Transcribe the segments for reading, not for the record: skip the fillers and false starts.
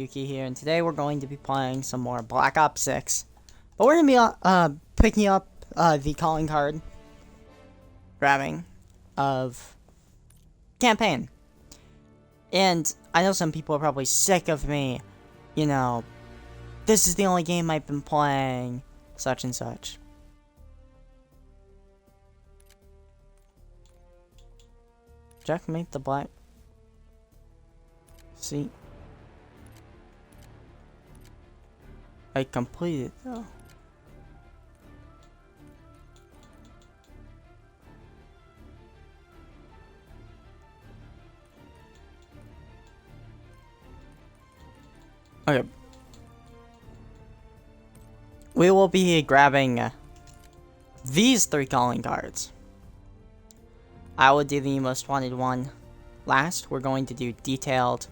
Yuki here, and today we're going to be playing some more Black Ops 6. But we're going to be picking up the calling card, grabbing, of campaign. And I know some people are probably sick of me, you know, this is the only game I've been playing, such and such. Checkmate the black. See? I completed though. Okay. We will be grabbing these 3 calling cards. I will do the most wanted one last. We're going to do detailed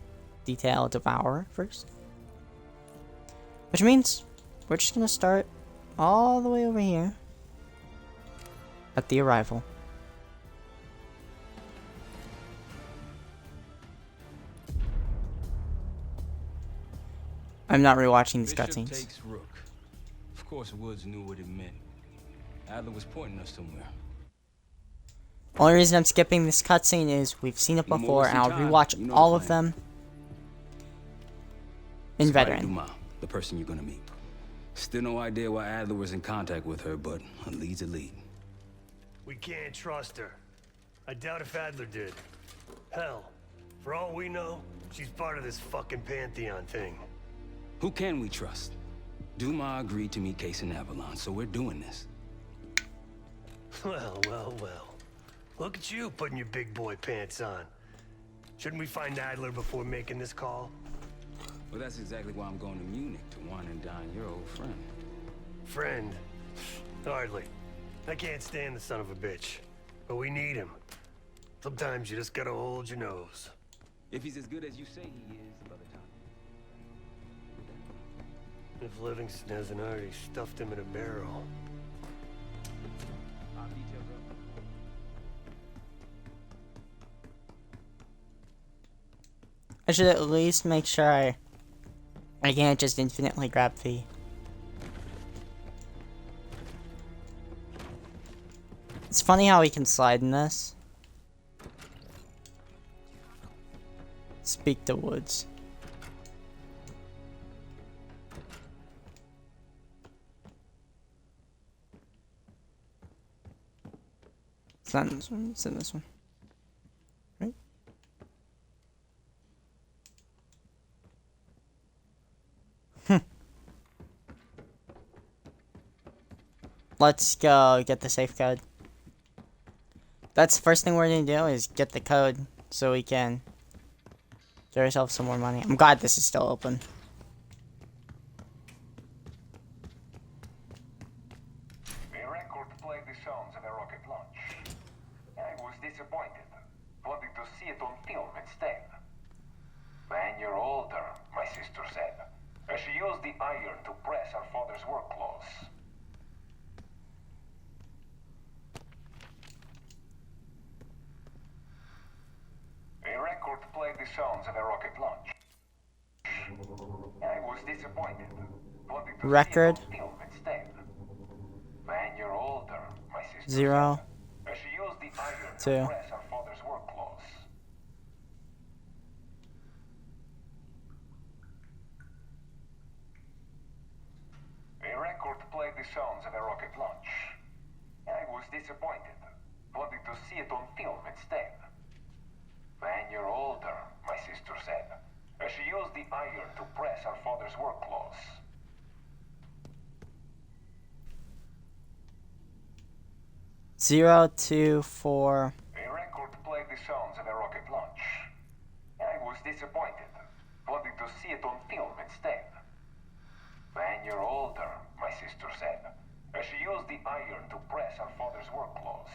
devourer first. Which means we're just gonna start all the way over here at the arrival. I'm not rewatching these cutscenes. Takes Rook. Of course, Woods knew what it meant. Adler was pointing us somewhere. Only reason I'm skipping this cutscene is we've seen it before, and I'll rewatch all of them in Veteran. Dumas, the person you're gonna meet. Still no idea why Adler was in contact with her, but a lead's a lead. We can't trust her. I doubt if Adler did. Hell, for all we know, she's part of this fucking Pantheon thing. Who can we trust? Dumas agreed to meet Case in Avalon, so we're doing this. Well. Look at you putting your big boy pants on. Shouldn't we find Adler before making this call? Well, that's exactly why I'm going to Munich to wine and dine your old friend. Friend? Hardly. I can't stand the son of a bitch. But we need him. Sometimes you just gotta hold your nose. If he's as good as you say he is, Brother Tom. If Livingston hasn't already stuffed him in a barrel. I should at least make sure I can't just infinitely grab the... It's funny how we can slide in this. Speak to Woods. It's not in this one, it's in this one. Right? Let's go get the safe code. That's the first thing we're gonna do is get the code so we can get ourselves some more money. I'm glad this is still open. The record played the sounds of a rocket launch. I was disappointed, wanting to see it on film instead. When you're older, my sister said, as she used the iron to press her father's work clothes. A record played the sounds of a rocket launch. I was disappointed, wanting to Record. see it on film instead. When you're older, my sister 0, said, as she used the iron 2. to press her father's work clothes. A record played the sounds of a rocket launch. I was disappointed, wanting to see it on film instead. When you're older, my sister said, as she used the iron to press her father's work clothes. 0, 2, 4. A record played the sounds of a rocket launch. I was disappointed, wanting to see it on film instead. When you're older, my sister said, as she used the iron to press her father's work clothes.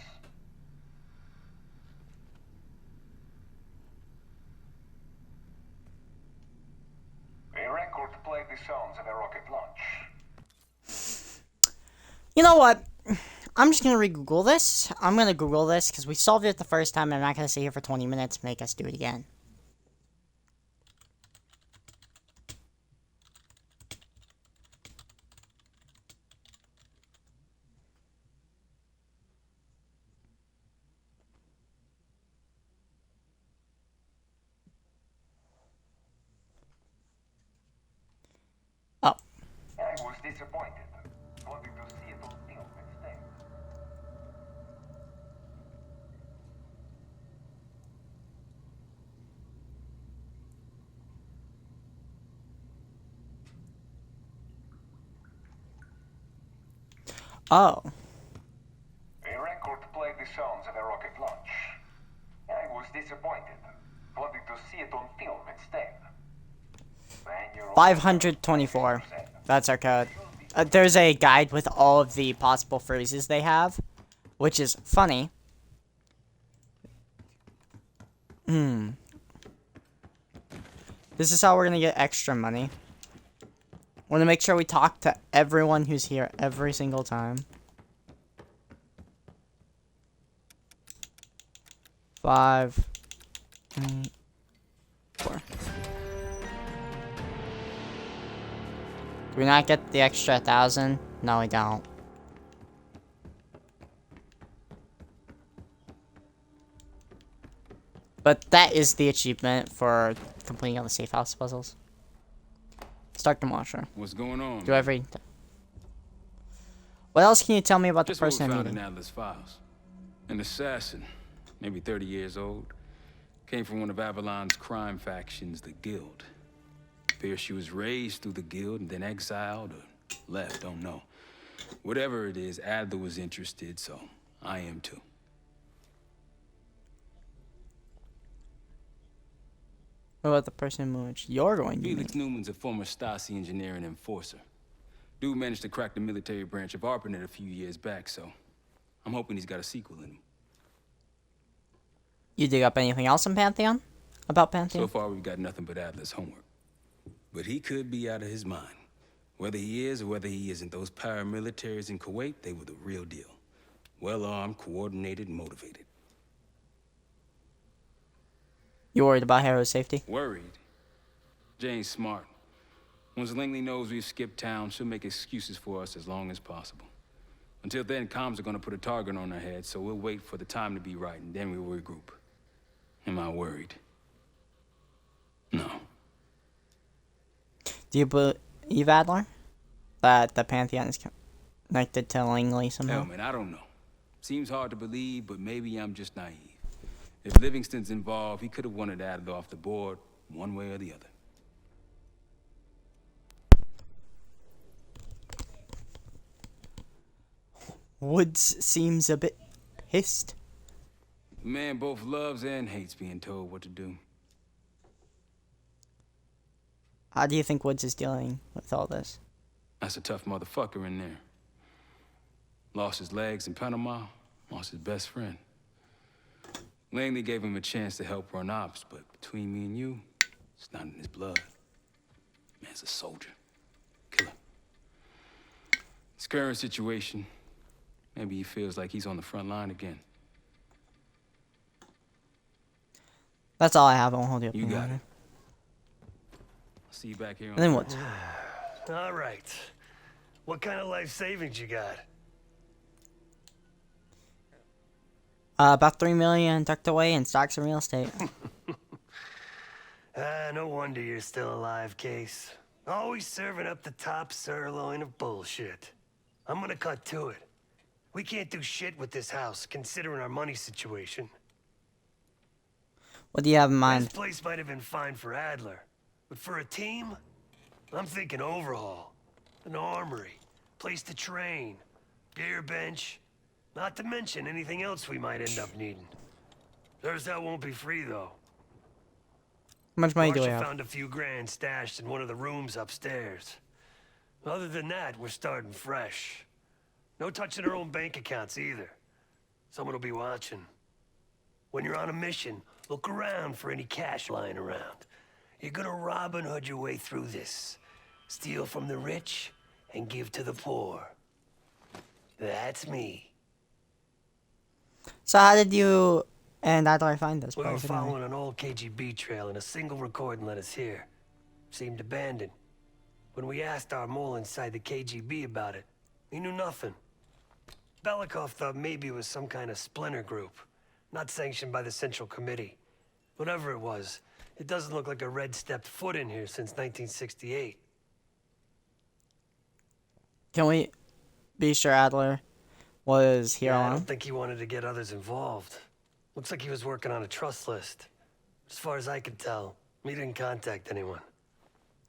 'A record played the sounds of a rocket launch. You know what? I'm just gonna re-Google this. I'm gonna Google this because we solved it the first time and I'm not gonna sit here for 20 minutes and make us do it again. disappointed. Wanted to see it on film instead. Oh. A record played the sounds of a rocket launch. I was disappointed. Wanted to see it on film instead. When you're 524. That's our code. There's a guide with all of the possible phrases they have, which is funny. This is how we're gonna get extra money. Want to make sure we talk to everyone who's here every single time. 5, 3, 4. Do we not get the extra 1,000? No, we don't. But that is the achievement for completing all the safe house puzzles. Start demolisher. What's going on? Do every. What else can you tell me about the Just what we person I'm found in meeting? Adler's files. An assassin, maybe 30 years old, came from one of Avalon's crime factions, the Guild. Fear she was raised through the Guild and then exiled or left, don't know. Whatever it is, Adler was interested, so I am too. What about the person which you're going to Felix meet? Newman's a former Stasi engineer and enforcer. Dude managed to crack the military branch of ARPANET a few years back, so I'm hoping he's got a sequel in him. You dig up anything else in Pantheon? About So Pantheon? far, we've got nothing but Adler's homework. But he could be out of his mind. Whether he is or whether he isn't, those paramilitaries in Kuwait, they were the real deal. Well-armed, coordinated, and motivated. You worried about Harrow's safety? Worried? Jane's smart. Once Langley knows we've skipped town, she'll make excuses for us as long as possible. Until then, comms are gonna put a target on our heads, so we'll wait for the time to be right, and then we'll regroup. Am I worried? No. Do you believe, Adler? That the Pantheon is connected to Langley somehow? Hell, man, I don't know. Seems hard to believe, but maybe I'm just naive. If Livingston's involved, he could have wanted Adler off the board, one way or the other. Woods seems a bit pissed. The man both loves and hates being told what to do. How do you think Woods is dealing with all this? That's a tough motherfucker in there. Lost his legs in Panama, lost his best friend. Langley gave him a chance to help run ops, but between me and you, it's not in his blood. Man's a soldier. Killer. His current situation, maybe he feels like he's on the front line again. That's all I have. I won't hold you up. You any got longer. it. I'll see you back here on And then Woods. All right. What kind of life savings you got? About 3 million tucked away in stocks and real estate. No wonder you're still alive, Case. Always serving up the top sirloin of bullshit. I'm gonna cut to it. We can't do shit with this house, considering our money situation. What do you have in This mind? place might have been fine for Adler, but for a team, I'm thinking overhaul. An armory, place to train, gear bench, not to mention anything else we might end up needing. There's that won't be free, though. How much money do we Marsha have? found a few grand stashed in one of the rooms upstairs. Other than that, we're starting fresh. No touching our own bank accounts either. Someone will be watching. When you're on a mission, look around for any cash lying around. You're gonna Robin Hood your way through this. Steal from the rich and give to the poor. That's me. So how did you and Adler find this We were place? anyway? following an old KGB trail and a single recording led us here. Seemed abandoned. When we asked our mole inside the KGB about it, he knew nothing. Belikov thought maybe it was some kind of splinter group, not sanctioned by the Central Committee. Whatever it was, it doesn't look like a red stepped foot in here since 1968. Can we be sure Adler was here Yeah, I alone? don't think he wanted to get others involved. Looks like he was working on a trust list. As far as I can tell, he didn't contact anyone.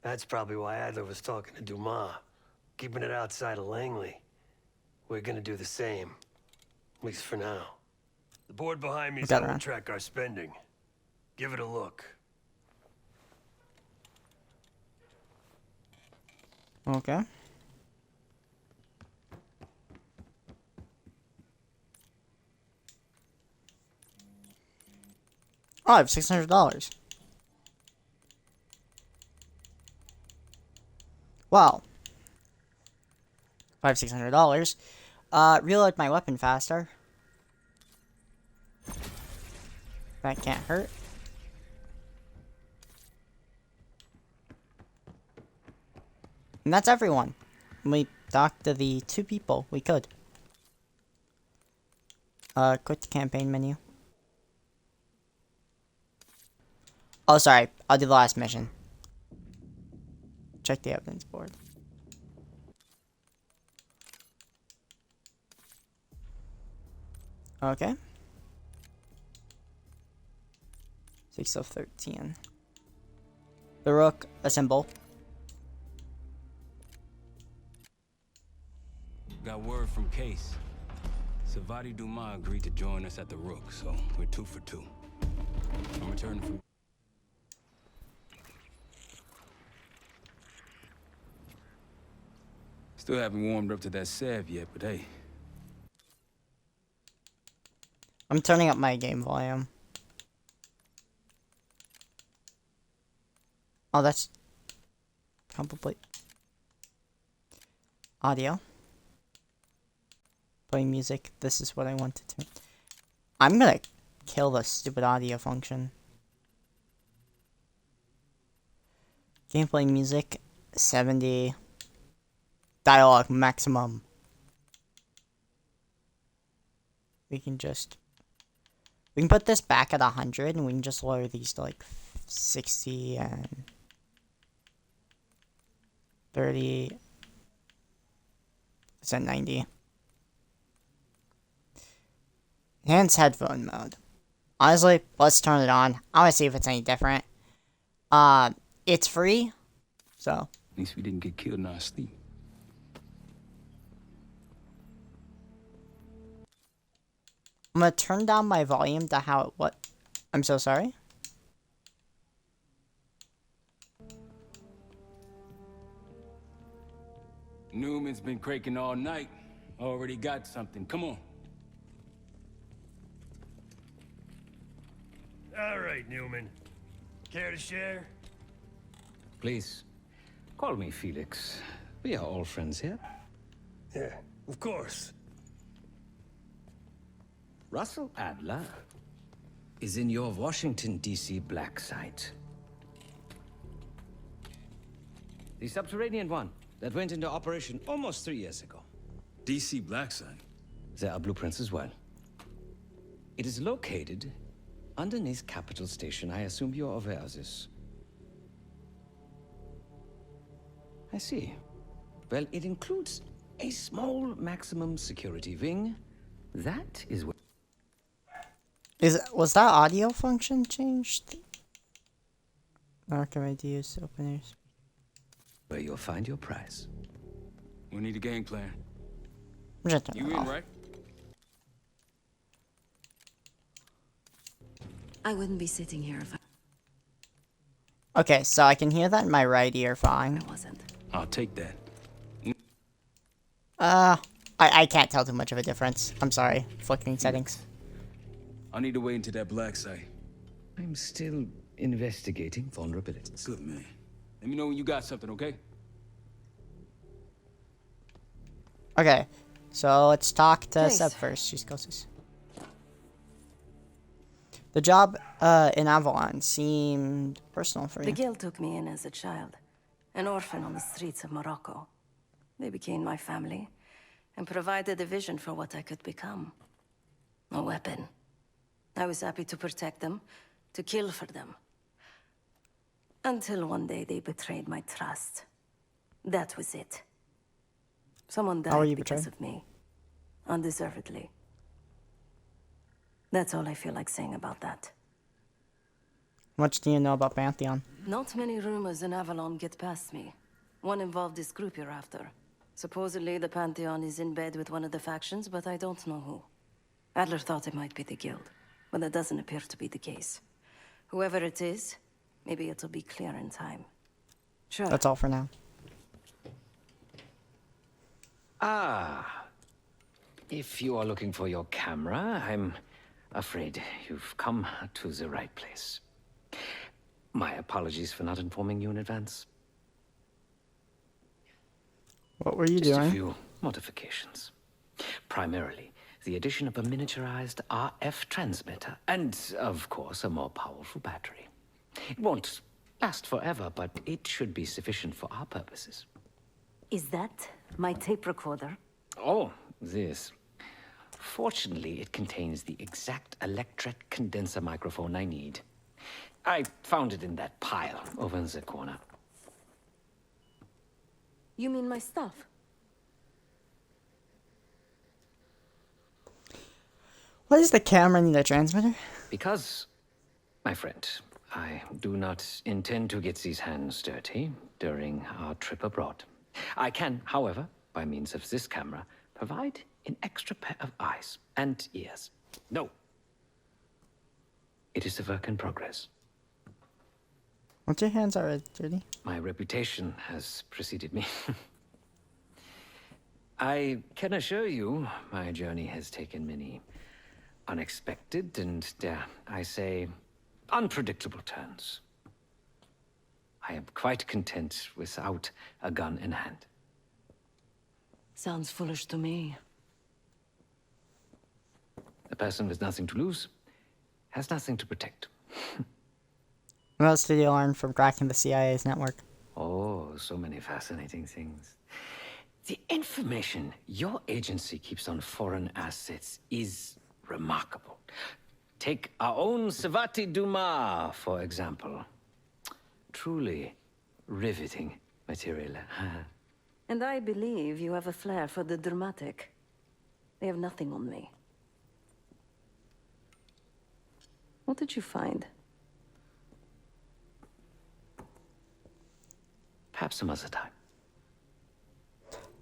That's probably why Adler was talking to Dumas, keeping it outside of Langley. We're gonna do the same, at least for now. The board behind me is Got how it, we'll man. track our spending. Give it a look. Okay. Oh, I have $600. Well, if I have $600, reload my weapon faster. That can't hurt. And that's everyone. We talked to the 2 people we could. Quit the campaign menu. Oh, sorry. I'll do the last mission. Check the evidence board. Okay. 6 of 13. The Rook, assemble. Got word from Case. Savati Dumas agreed to join us at the Rook, so we're 2 for 2. I'm returning from... Still haven't warmed up to that Sev yet, but hey. I'm turning up my game volume. Oh, that's probably audio. Playing music. This is what I wanted to. I'm gonna kill the stupid audio function. Gameplay music 70. Dialogue maximum. We can put this back at 100 and we can just lower these to like 60 and 30. It's at 90. Enhance headphone mode. Honestly, let's turn it on. I want to see if it's any different. It's free, so. At least we didn't get killed in our sleep. I'm gonna turn down my volume to how it what. I'm so sorry. Newman's been cranking all night. Already got something. Come on. All right, Newman. Care to share? Please, call me Felix. We are all friends here. Yeah, of course. Russell Adler is in your Washington, D.C. black site. The subterranean one that went into operation almost 3 years ago. DC Blackside. There are blueprints as well. It is located underneath Capital Station. I assume you're aware of this. I see. Well, it includes a small maximum security wing. That is where... Was that audio function changed? Recommend to use openers. where you'll find your prize. We need a game plan. I'm just turning You it in, off. right? I wouldn't be sitting here if Okay, so I can hear that in my right ear fine. I wasn't. I'll take that. I can't tell too much of a difference. I'm sorry. Flickering settings. I need to wait until that black site. I'm still investigating vulnerabilities. Good, man. Let me know when you got something, okay? Okay, so let's talk to Please. Seb first. She's closest. The job in Avalon seemed personal for The you. guild took me in as a child, an orphan on the streets of Morocco. They became my family and provided a vision for what I could become. A weapon. I was happy to protect them, to kill for them. Until one day they betrayed my trust. That was it. Someone How were died you because betrayed? of me. Undeservedly. That's all I feel like saying about that. Much do you know about Pantheon? Not many rumors in Avalon get past me. One involved this group you're after. Supposedly, the Pantheon is in bed with one of the factions, but I don't know who. Adler thought it might be the Guild, but that doesn't appear to be the case. Whoever it is, maybe it'll be clear in time. Sure. That's all for now. Ah. If you are looking for your camera, I'm afraid you've come to the right place. My apologies for not informing you in advance. What were you Just a doing? few modifications. Primarily, the addition of a miniaturized RF transmitter, and, of course, a more powerful battery. It won't last forever, but it should be sufficient for our purposes. Is that my tape recorder? Oh, this. Fortunately, it contains the exact electret condenser microphone I need. I found it in that pile over in the corner. You mean my stuff? What does the camera need a transmitter? Because, my friend, I do not intend to get these hands dirty during our trip abroad. I can, however, by means of this camera, provide an extra pair of eyes and ears. No. It is a work in progress. Once your hands are dirty. My reputation has preceded me. I can assure you, my journey has taken many unexpected and, dare I say, unpredictable turns. I am quite content without a gun in hand. Sounds foolish to me. A person with nothing to lose has nothing to protect. What else did you learn from cracking the CIA's network? Oh, so many fascinating things. The information your agency keeps on foreign assets is remarkable. Take our own Savati Dumas, for example. Truly riveting material. And I believe you have a flair for the dramatic. They have nothing on me. What did you find? Perhaps some other time.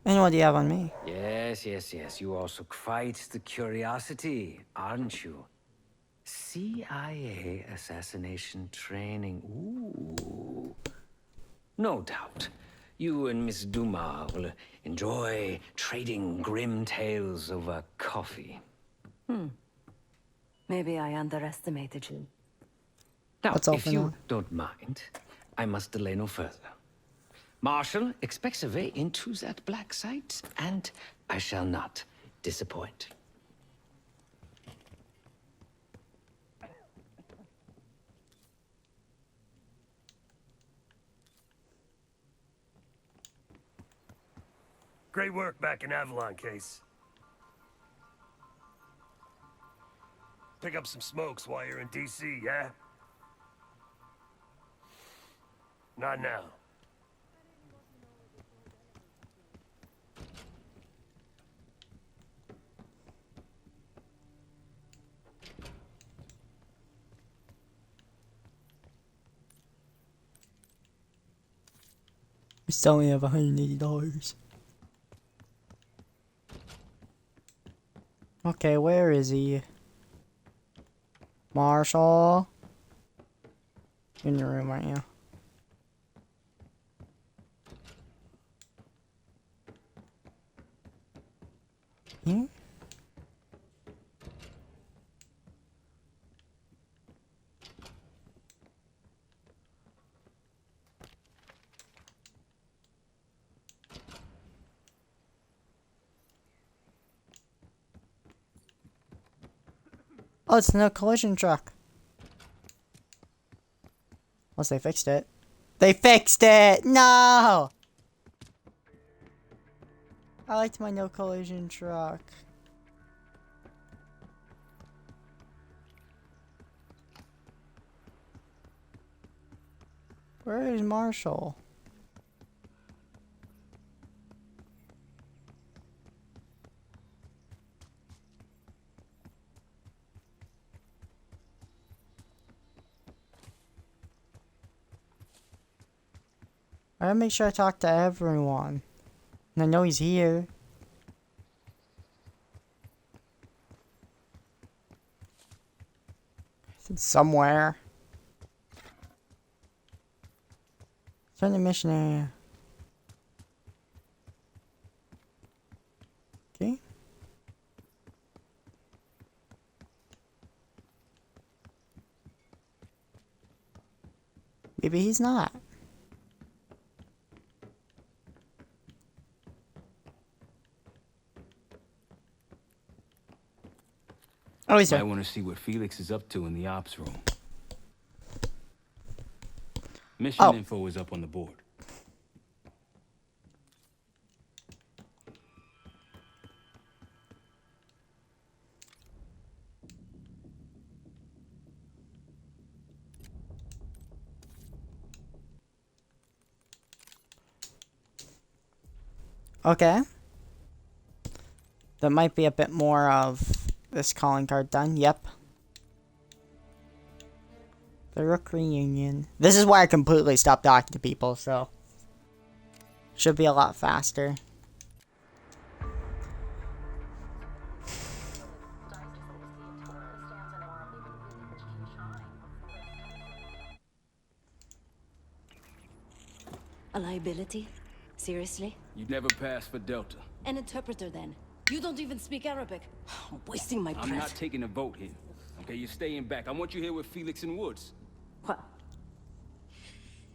And what do you have on me? Yes, yes, yes. You also quite the curiosity, aren't you? CIA assassination training. Ooh. No doubt. You and Miss Dumas will enjoy trading grim tales over coffee. Maybe I underestimated you. Now, That's all if for you now. don't mind, I must delay no further. Marshall expects a way into that black site, and I shall not disappoint. Great work back in Avalon, Case. Pick up some smokes while you're in DC, yeah? Not now. We still only have $180. Okay, where is he? Marshall? You're in your room, aren't you? Hmm? Oh, it's no collision truck. Unless they fixed it. They fixed it! No! I liked my no collision truck. Where is Marshall? I gotta make sure I talk to everyone. And I know he's here. It's somewhere. Turn the mission area. Okay. Maybe he's not. Oh, he's I here. want to see what Felix is up to in the ops room. Mission Oh. info is up on the board. Okay. There might be a bit more of this calling card done. Yep. The Rook reunion. This is why I completely stopped talking to people, so should be a lot faster. A liability? Seriously? You'd never pass for Delta. An interpreter then? You don't even speak Arabic. Wasting my I'm not breath. taking a vote here. Okay, you're staying back. I want you here with Felix and Woods. Well,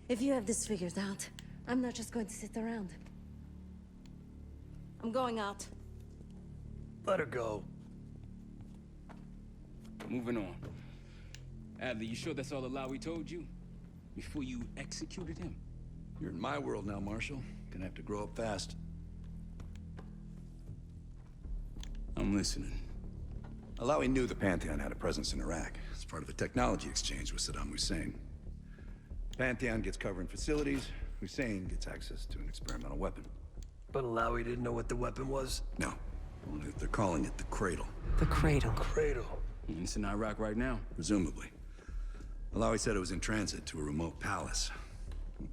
if you have this figured out, I'm not just going to sit around. I'm going out. Let her go. Moving on. Adler, you sure that's all the lie we told you? Before you executed him? You're in my world now, Marshal. Gonna have to grow up fast. I'm listening. Alawi knew the Pantheon had a presence in Iraq. It's part of the technology exchange with Saddam Hussein. Pantheon gets cover in facilities. Hussein gets access to an experimental weapon. But Alawi didn't know what the weapon was. No, only that they're calling it the Cradle, The cradle. Cradle. And it's in Iraq right now. presumably. Alawi said it was in transit to a remote palace.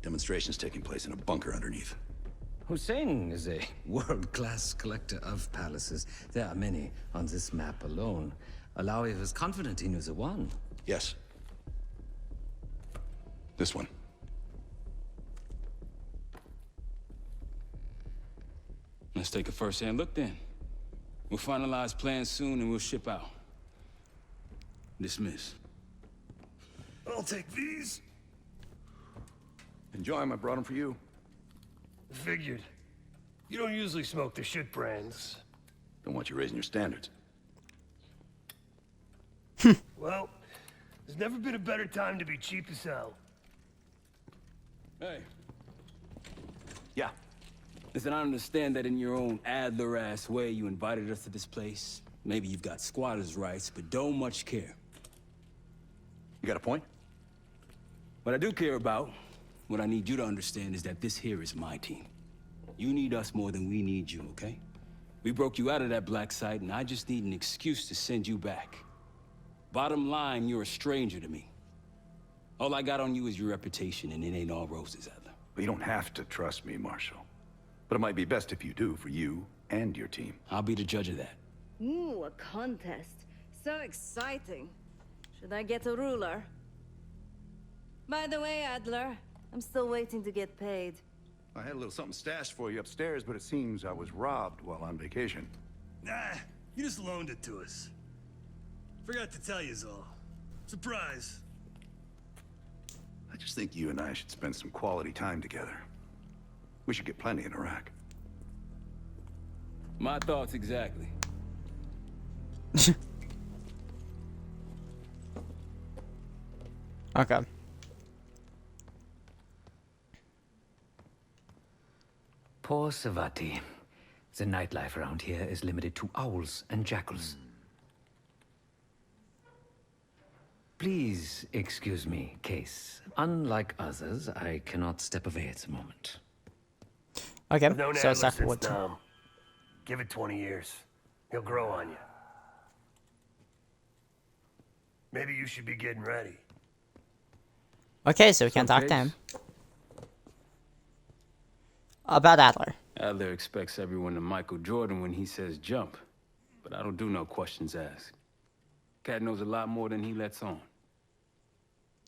Demonstrations taking place in a bunker underneath. Hussein is a world-class collector of palaces. There are many on this map alone. Alawi was confident he knew the one. Yes. This one. Let's take a first-hand look then. We'll finalize plans soon and we'll ship out. Dismiss. I'll take these. Enjoy them. I brought them for you. Figured. You don't usually smoke the shit brands. Don't want you raising your standards. Well, there's never been a better time to be cheap as hell. Hey. Yeah. Listen, I understand that in your own Adler-ass way you invited us to this place. Maybe you've got squatters' rights, but don't much care. You got a point? What I do care about, what I need you to understand is that this here is my team. You need us more than we need you, okay? We broke you out of that black site, and I just need an excuse to send you back. Bottom line, you're a stranger to me. All I got on you is your reputation, and it ain't all roses, Adler. Well, you don't have to trust me, Marshal. But it might be best if you do, for you and your team. I'll be the judge of that. Ooh, a contest. So exciting. Should I get a ruler? By the way, Adler, I'm still waiting to get paid. I had a little something stashed for you upstairs, but it seems I was robbed while on vacation. Nah, you just loaned it to us. Forgot to tell yous all. Surprise. I just think you and I should spend some quality time together. We should get plenty in Iraq. My thoughts exactly. Okay. Poor Savati. The nightlife around here is limited to owls and jackals. Please excuse me, Case. Unlike others, I cannot step away at the moment. Okay, I've known so Adler it's after since what? Nam. Give it 20 years. He'll grow on you. Maybe you should be getting ready. Okay, so we can't talk to Case? him. About Adler. Adler expects everyone to Michael Jordan when he says jump, but I don't do no questions asked. Cat knows a lot more than he lets on.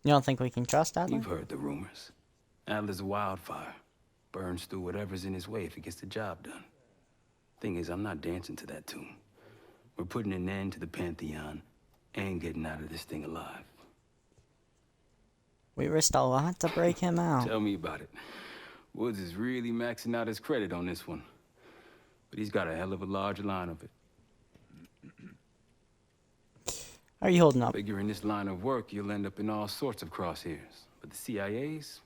You don't think we can trust Adler? You've heard the rumors. Adler's a wildfire. Burns through whatever's in his way if he gets the job done. Thing is, I'm not dancing to that tune. We're putting an end to the Pantheon and getting out of this thing alive. We risked a lot to break him out. Tell me about it. Woods is really maxing out his credit on this one. But he's got a hell of a large line of it. How are you holding up? Figure in this line of work, you'll end up in all sorts of crosshairs. But the CIA's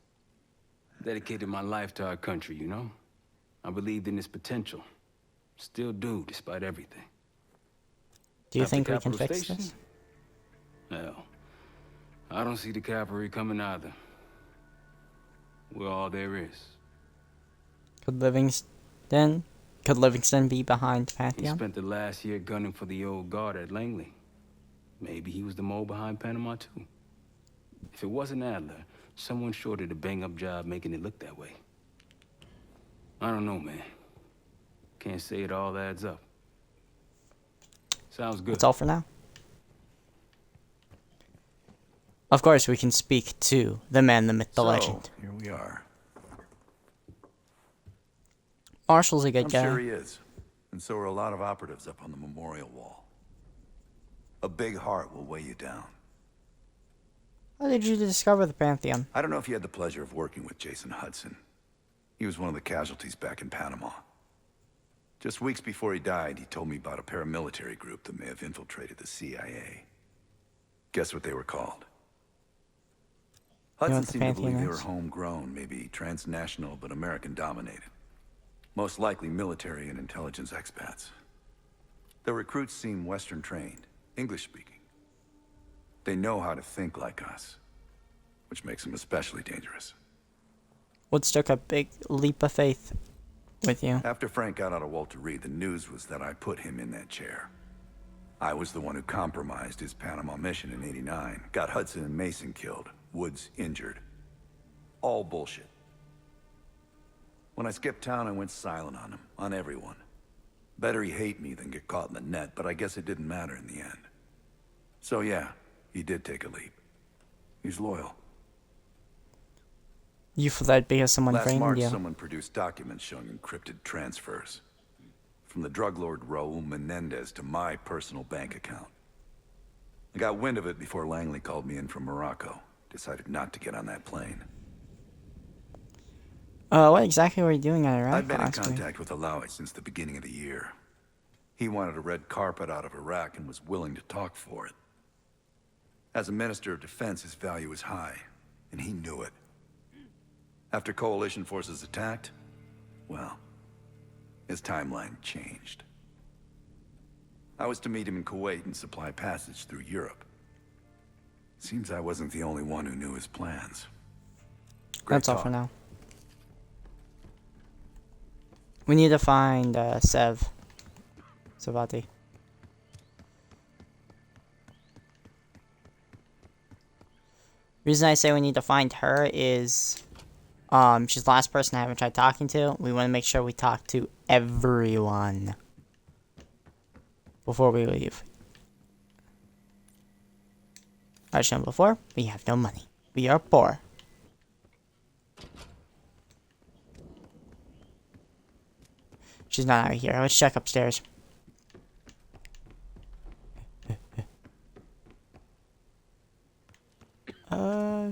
dedicated my life to our country, you know? I believed in its potential. Still do, despite everything. Do you After think we can Capital fix Station? this? Hell, I don't see the cavalry coming either. We're all there is. Could Livingston be behind He Pantheon? spent the last year gunning for the old guard at Langley. Maybe he was the mole behind Panama, too. If it wasn't Adler, someone sure did a bang-up job making it look that way. I don't know, man. Can't say it all adds up. Sounds good. That's all for now. Of course, we can speak to the man, the myth, the legend. Here we are. Marshall's a good I'm guy. sure he is. And so are a lot of operatives up on the memorial wall. A big heart will weigh you down. How did you discover the Pantheon? I don't know if you had the pleasure of working with Jason Hudson. He was one of the casualties back in Panama. Just weeks before he died, he told me about a paramilitary group that may have infiltrated the CIA. Guess what they were called? know Hudson what the seemed to Pantheon believe they were is? homegrown, maybe transnational, but American-dominated. Most likely military and intelligence expats. The recruits seem Western-trained, English-speaking. They know how to think like us, which makes them especially dangerous. Woods took a big leap of faith with you. After Frank got out of Walter Reed, the news was that I put him in that chair. I was the one who compromised his Panama mission in '89, got Hudson and Mason killed, Woods injured. All bullshit. When I skipped town, I went silent on him, on everyone. Better he hate me than get caught in the net, but I guess it didn't matter in the end. So yeah, he did take a leap. He's loyal. You fled because someone Last framed March, you. someone produced documents showing encrypted transfers. From the drug lord Raul Menendez to my personal bank account. I got wind of it before Langley called me in from Morocco. Decided not to get on that plane. What exactly were you doing at Iraq I've been in last week? contact with Alawi since the beginning of the year. He wanted a red carpet out of Iraq and was willing to talk for it. As a Minister of Defense, his value is high, and he knew it. After coalition forces attacked, well, his timeline changed. I was to meet him in Kuwait and supply passage through Europe. Seems I wasn't the only one who knew his plans. Great That's all talk. for now. We need to find Savati. Reason I say we need to find her is she's the last person I haven't tried talking to. We want to make sure we talk to everyone before we leave. As shown before, we have no money. We are poor. She's not out here. Let's check upstairs.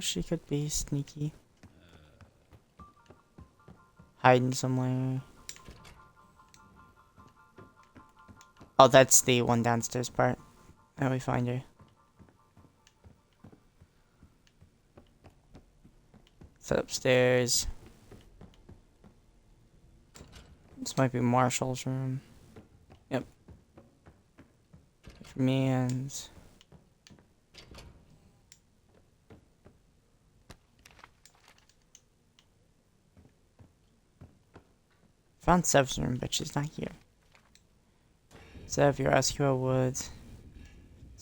She could be sneaky. Hiding somewhere. Oh, that's the one downstairs part. How do we find her? It's upstairs. This might be Marshall's room. Yep. For me and... Found Sev's room, but she's not here. Sev, your SQL Woods.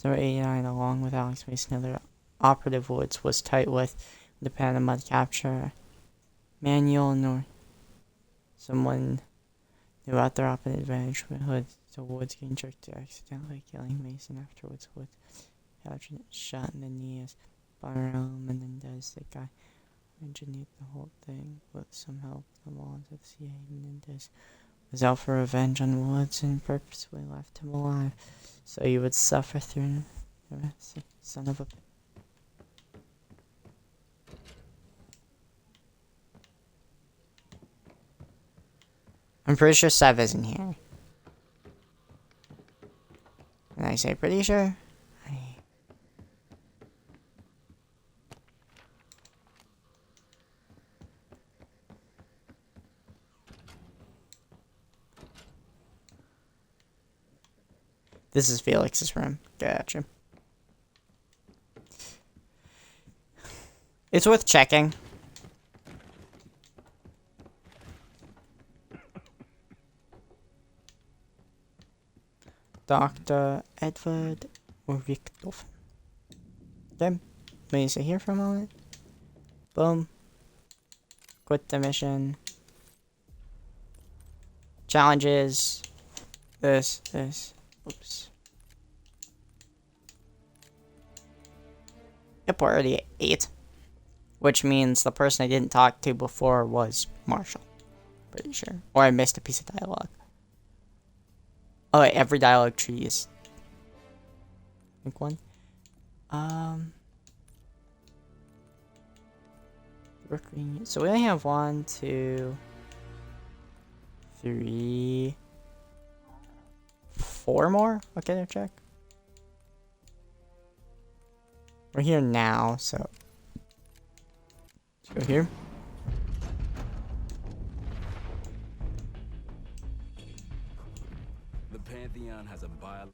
089, along with Alex Mason, another operative Woods was tight with the Panama capture. Manuel Nor... Someone knew about their open advantage when Hood to Woods getting tricked to accidentally killing Mason afterwards. Woods Patrick shot in the knee as Bonner Menendez, the guy who engineered the whole thing, with some help from the laws of CIA. Menendez was out for revenge on Woods and purposely left him alive so he would suffer through the rest. Son of a... I'm pretty sure Sev isn't here. And I say pretty sure? This is Felix's room. Gotcha. It's worth checking. Dr. Edward Richthofen. Okay. Let me sit here for a moment. Boom. Quit the mission. Challenges. This. Oops. Yep, we're already at 8. Which means the person I didn't talk to before was Marshall. Pretty sure. Or I missed a piece of dialogue. Oh, wait, every dialogue tree is... I think one. So we only have 1, 2, 3... 4 more? Okay, there, check. We're here now, so... Let's go here. The Pantheon has a bio...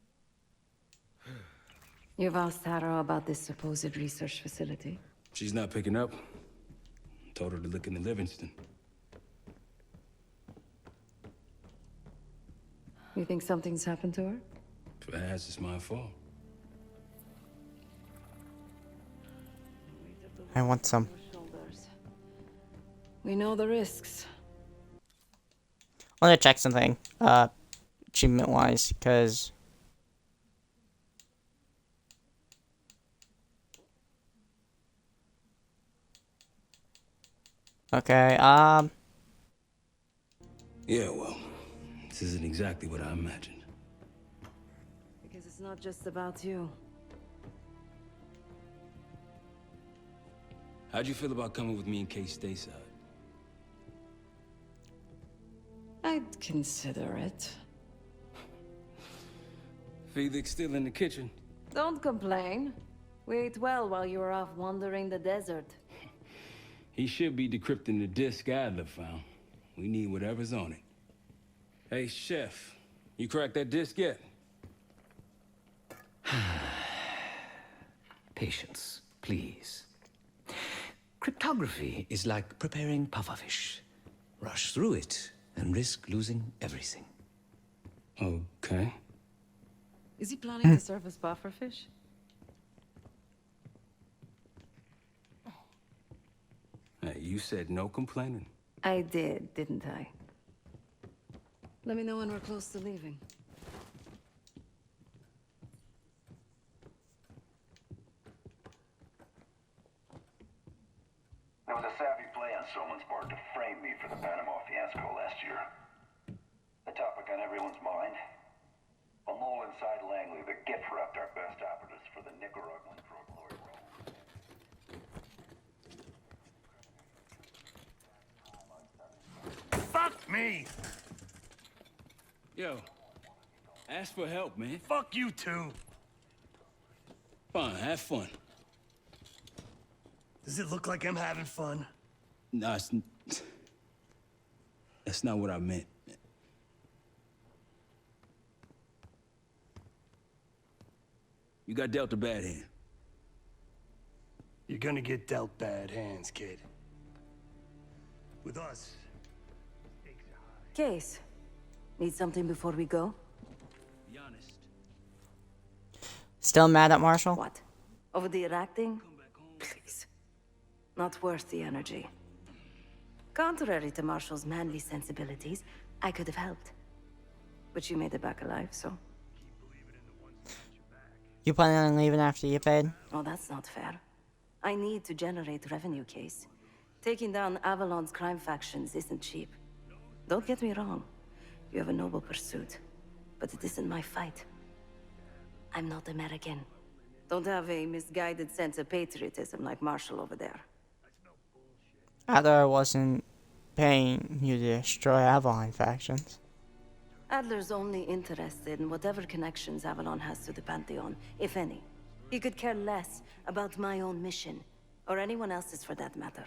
You've asked Harrow about this supposed research facility? She's not picking up. Told her to look into Livingston. You think something's happened to her? If it has, it's my fault. I want some. We know the risks. I want to check something, achievement-wise, because... Okay, Yeah, well, this isn't exactly what I imagined. Because it's not just about you. How'd you feel about coming with me in case stateside? I'd consider it. Felix still in the kitchen. Don't complain. We ate well while you were off wandering the desert. He should be decrypting the disk Adler found. We need whatever's on it. Hey, Chef, you cracked that disk yet? Patience, please. Cryptography is like preparing pufferfish. Rush through it and risk losing everything. Okay. Is he planning to serve us pufferfish? Hey, you said no complaining. I did, didn't I? Let me know when we're close to leaving. There was a savvy play on someone's part to frame me for the Panama fiasco last year. The topic on everyone's mind. A mole inside Langley that gift-wrapped our best operatives for the Nicaraguan drug lord role. Fuck me! Yo, ask for help, man. Fuck you too! Fine, have fun. Does it look like I'm having fun? Nah, that's not what I meant. You got dealt a bad hand. You're gonna get dealt bad hands, kid. With us. Case. Need something before we go? Be honest. still mad at Marshall? What? Over the Iraq thing? Please. Not worth the energy. Contrary to Marshall's manly sensibilities, I could have helped. But you made it back alive, so... You planning on leaving after you paid? Oh, that's not fair. I need to generate revenue, Case. Taking down Avalon's crime factions isn't cheap. Don't get me wrong. You have a noble pursuit. But it isn't my fight. I'm not American. Don't have a misguided sense of patriotism like Marshall over there. Adler wasn't paying you to destroy Avalon factions. Adler's only interested in whatever connections Avalon has to the Pantheon, if any. He could care less about my own mission, or anyone else's for that matter.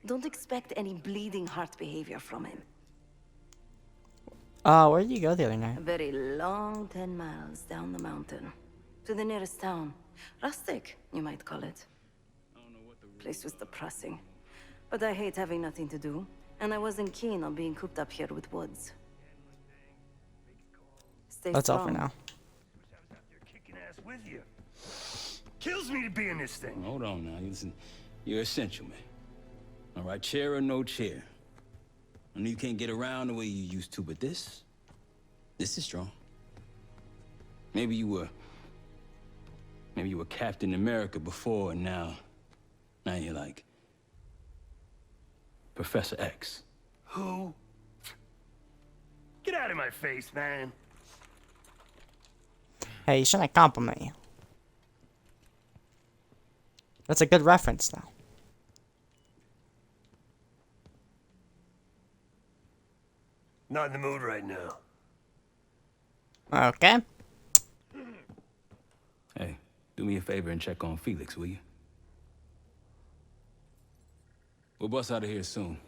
Don't expect any bleeding heart behavior from him. Where did you go the other night? A very long 10 miles down the mountain. To the nearest town. Rustic, you might call it. Place was depressing. But I hate having nothing to do, and I wasn't keen on being cooped up here with Woods. Stay That's all for strong. now. Kicking ass with you. Kills me to be in this thing. Hold on now. Listen, you're essential, man. All right, chair or no chair. I know you can't get around the way you used to, but this is strong. Maybe you were Captain America before, and now you're like Professor X. Who? Get out of my face, man. Hey, you shouldn't compliment you. That's a good reference, though. Not in the mood right now. Okay. Hey, do me a favor and check on Felix, will you? We'll bust out of here soon.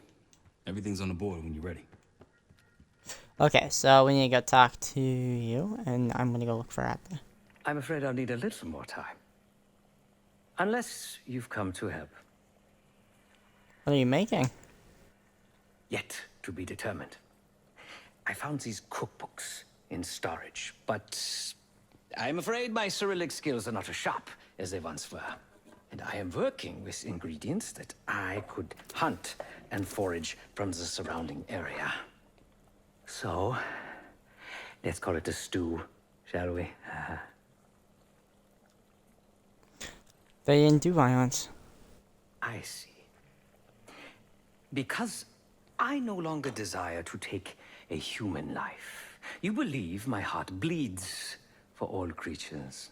Everything's on the board when you're ready. Okay, so we need to go talk to you, and I'm gonna go look for Adler. I'm afraid I'll need a little more time. Unless you've come to help. What are you making? Yet to be determined. I found these cookbooks in storage, but I'm afraid my Cyrillic skills are not as sharp as they once were. And I am working with ingredients that I could hunt and forage from the surrounding area. So, let's call it a stew, shall we? They didn't do violence. I see. Because I no longer desire to take a human life, you believe my heart bleeds for all creatures.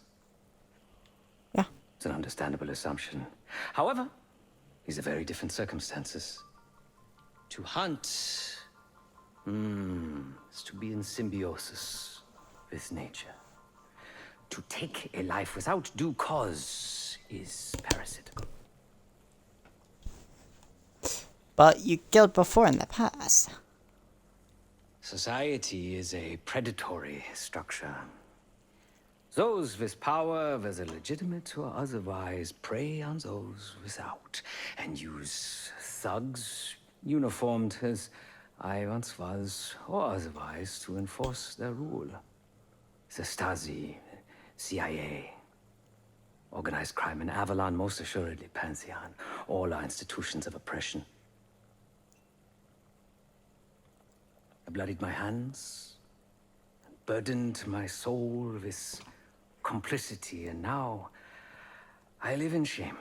Yeah. It's an understandable assumption. However, these are very different circumstances. To hunt is to be in symbiosis with nature. To take a life without due cause is parasitical. But you killed before in the past. Society is a predatory structure. Those with power, whether legitimate or otherwise, prey on those without, and use thugs uniformed as I once was, or otherwise, to enforce their rule. The Stasi, CIA, organized crime in Avalon, most assuredly Pantheon, all are institutions of oppression. I bloodied my hands, and burdened my soul with complicity, and now I live in shame.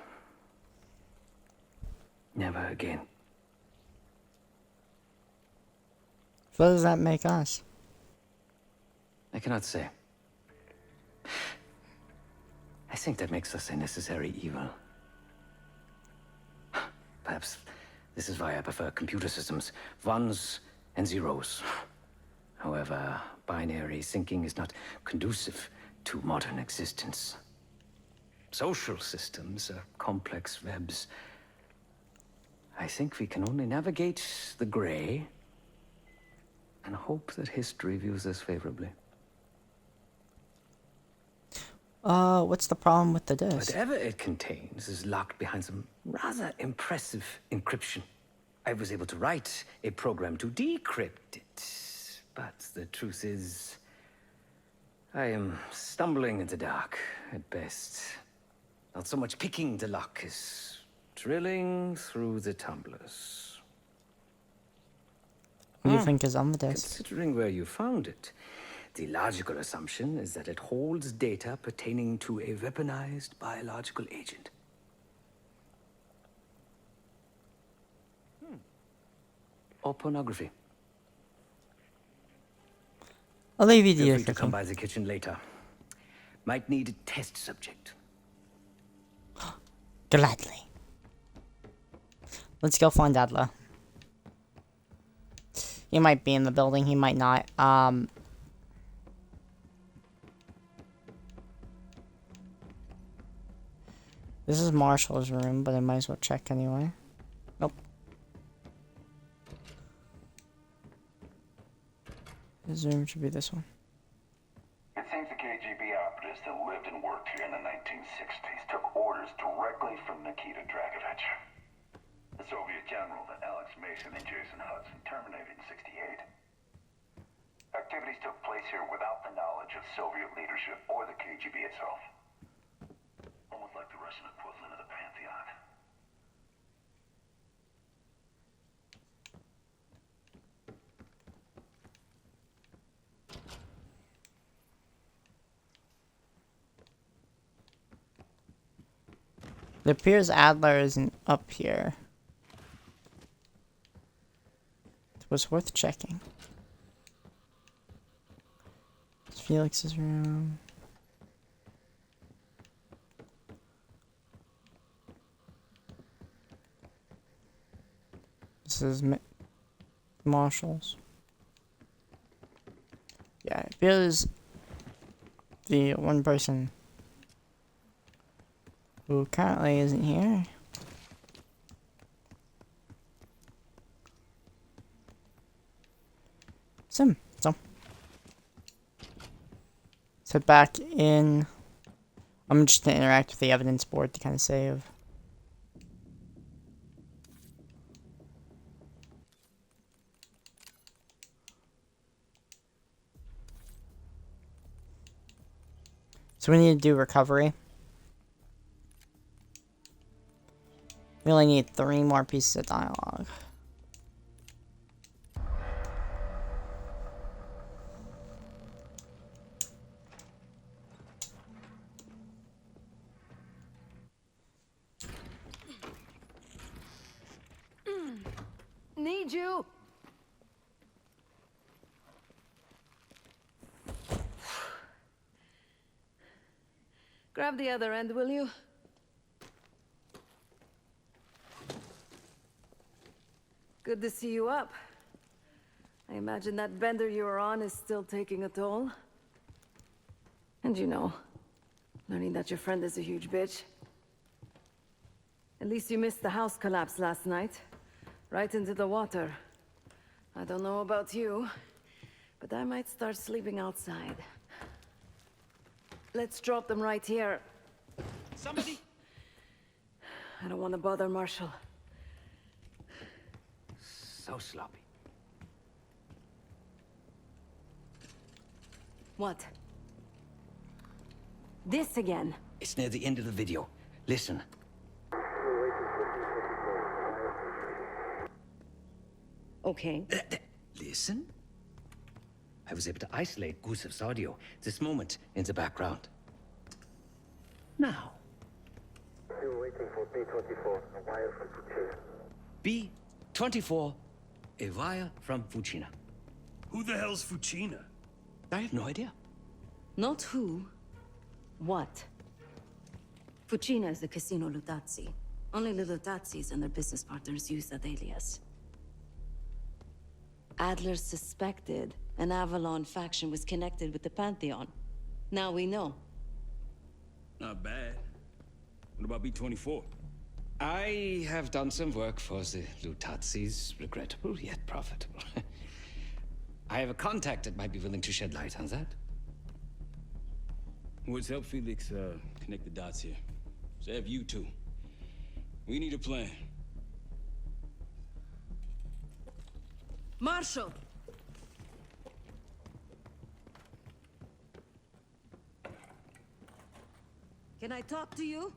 Never again. So what does that make us? I cannot say. I think that makes us a necessary evil. Perhaps this is why I prefer computer systems. Ones and zeros. However, binary thinking is not conducive to modern existence. Social systems are complex webs. I think we can only navigate the gray and hope that history views us favorably. What's the problem with the disc? Whatever it contains is locked behind some rather impressive encryption. I was able to write a program to decrypt it, but the truth is, I am stumbling in the dark at best. Not so much picking the lock as drilling through the tumblers. What do you think is on the disc? Considering where you found it, the logical assumption is that it holds data pertaining to a weaponized biological agent. Or pornography. I'll leave you to Feel your free to come cooking. by the kitchen later. Might need a test subject. Gladly. Let's go find Adler. He might be in the building, he might not. This is Marshall's room, but I might as well check anyway. Nope. His room should be this one. It seems the KGB operatives that lived and worked here in the 1960s took orders directly from Nikita Dragovich, the Soviet general that Alex Mason and Jason Hudson terminated in '68. Activities took place here without the knowledge of Soviet leadership or the KGB itself. Almost like the Russian equivalent of the Pantheon. It appears Adler isn't up here. It was worth checking. It's Felix's room. This is Marshall's. Yeah, it appears the one person who currently isn't here. So, let's head back in. I'm just gonna interact with the evidence board to kind of save. So we need to do recovery. We only need 3 more pieces of dialogue. Need you. Grab the other end, will you? Good to see you up. I imagine that bender you were on is still taking a toll. And you know, learning that your friend is a huge bitch. At least you missed the house collapse last night. Right into the water. I don't know about you, but I might start sleeping outside. Let's drop them right here. Somebody! I don't want to bother Marshall. So sloppy. What? This again? It's near the end of the video. Listen. Okay. Listen? I was able to isolate Gusev's audio. This moment in the background. Now. Still waiting for B-24, a wire from Fuchina. B-24, a wire from Fuchina. Who the hell's Fuchina? I have no idea. Not who. What? Fucina is the Casino Lutazzi. Only the Lutazzis and their business partners use that alias. Adler suspected an Avalon faction was connected with the Pantheon. Now we know. Not bad. What about B-24? I have done some work for the Lutazzis. Regrettable, yet profitable. I have a contact that might be willing to shed light on that. What's help Felix connect the dots here? So have you two. We need a plan. Marshall! Can I talk to you?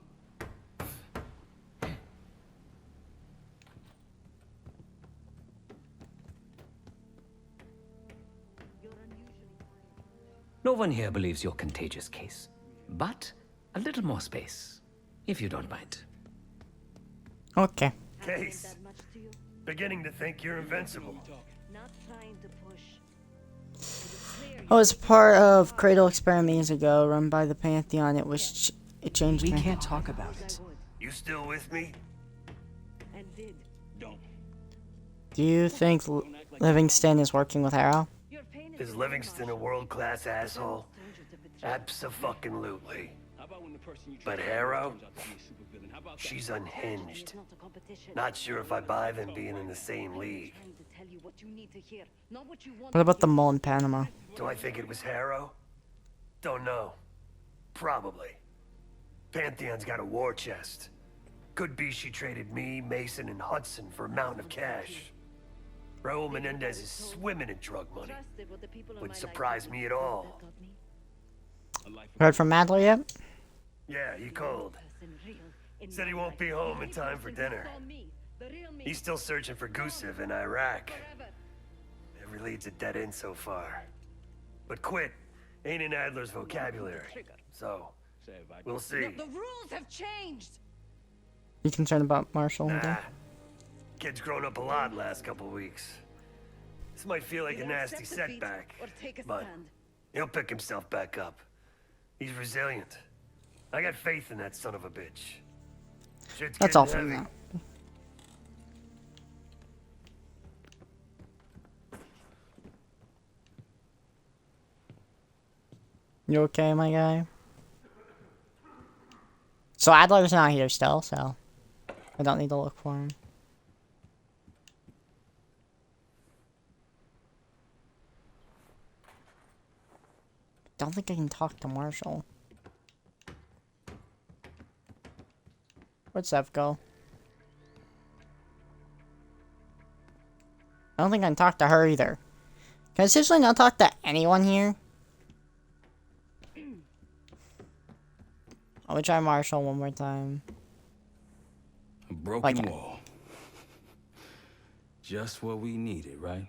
No one here believes you're contagious, Case. But a little more space, if you don't mind. Okay. Case, beginning to think you're invincible. Not trying to push. I was part of Cradle experiment years ago, run by the Pantheon. It changed We me. can't talk about it. You still with me? And did. Do you think Livingston is working with Harrow? Your pain Is Livingston a world-class asshole? Abso-fucking-lutely. But Harrow? She's unhinged. not a competition. Not sure if I buy them being in the same league. Trying to tell you what you need to hear, not what you want. What about the mole in Panama? Do I think it was Harrow? Don't know. Probably. Pantheon's got a war chest. Could be she traded me, Mason, and Hudson for a mountain of cash. Raul Menendez is swimming in drug money. Trusted what the people in my Wouldn't life surprise did. me at all. That got me. Heard from Adler yet? Yeah, he called. Person real in Said my he won't life. be home in The time for person who dinner. saw me, the real me, He's still searching for Gusev in Iraq. forever. Every lead's a dead end so far. But quit ain't in Adler's vocabulary. So, we'll see. The rules have changed. You concerned about Marshall? Nah. Kid's grown up a lot last couple weeks. This might feel like a Either nasty accept defeat setback, or take a but stand. he'll pick himself back up. He's resilient. I got faith in that son of a bitch. Shit's That's all getting for heavy. now. You okay, my guy? So Adler's not here still, so I don't need to look for him. Don't think I can talk to Marshall. Where'd Zev go? I don't think I can talk to her either. Can I seriously not talk to anyone here? I'm gonna try Marshall one more time. A broken Okay. wall. Just what we needed, right?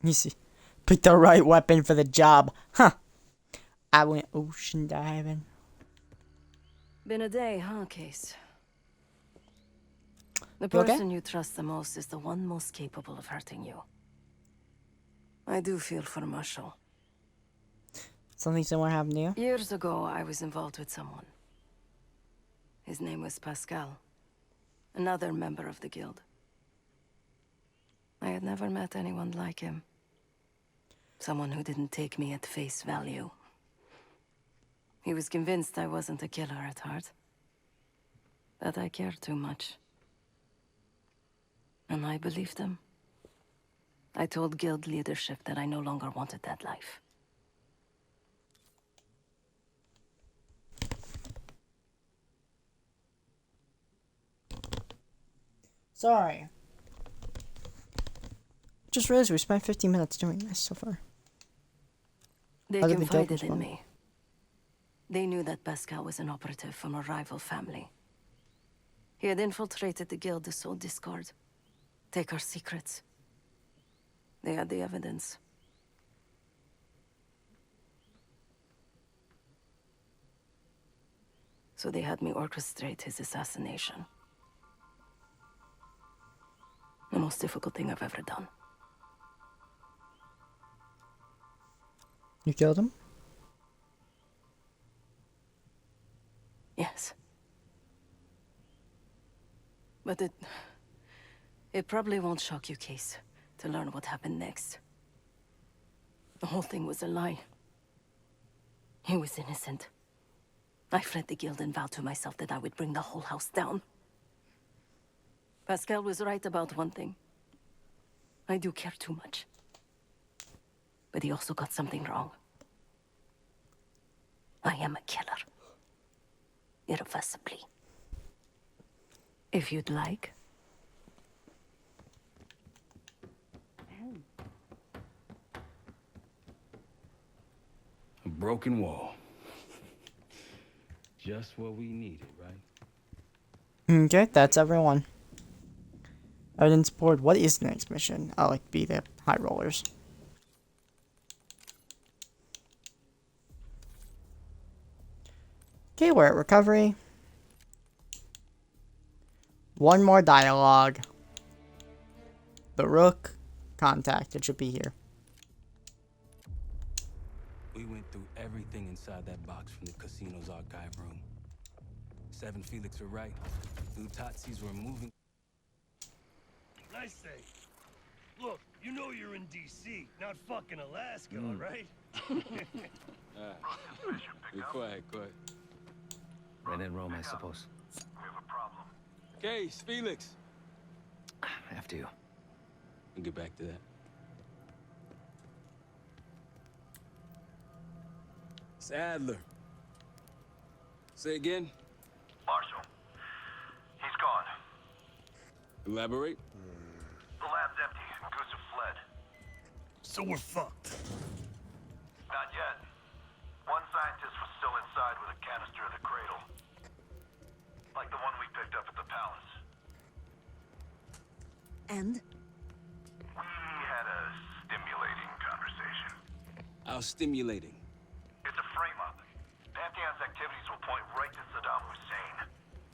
You see, pick the right weapon for the job. Huh. I went ocean diving. Been a day, huh, Case? The You okay? person you trust the most is the one most capable of hurting you. I do feel for Marshall. Something similar happened to you? Years ago, I was involved with someone. His name was Pascal. Another member of the guild. I had never met anyone like him. Someone who didn't take me at face value. He was convinced I wasn't a killer at heart. That I cared too much. And I believed him. I told guild leadership that I no longer wanted that life. Sorry. Just realized we spent 15 minutes doing this so far. They How did the guild confided in respond? me. They knew that Pascal was an operative from a rival family. He had infiltrated the guild to sow discord. Take our secrets. They had the evidence. So they had me orchestrate his assassination. The most difficult thing I've ever done. You killed him? Yes. But it probably won't shock you, Case, to learn what happened next. The whole thing was a lie. He was innocent. I fled the guild and vowed to myself that I would bring the whole house down. Pascal was right about one thing. I do care too much. But he also got something wrong. I am a killer. Irreversibly. If you'd like. A broken wall. just what we needed, right? Okay, that's everyone. Evidence board. What is the next mission? Oh, like be the high rollers. Okay, we're at recovery. One more dialogue. The Rook. Contact. It should be here. We went through everything inside that box from the casino's archive room. 7 Felix were right. Utazis were moving. I say, look, you know you're in D.C., not fucking Alaska, all right? Be quiet, quiet. When in Rome, I suppose. Case, Felix. After you. We'll get back to that. It's Adler. Say again? Marshal, he's gone. Elaborate? The lab's empty. Goose have fled. So we're fucked. Not yet. One scientist was still inside with a canister of the cradle. Like the one we picked up at the palace. And? We had a stimulating conversation. How stimulating. It's a frame-up. Pantheon's activities will point right to Saddam Hussein.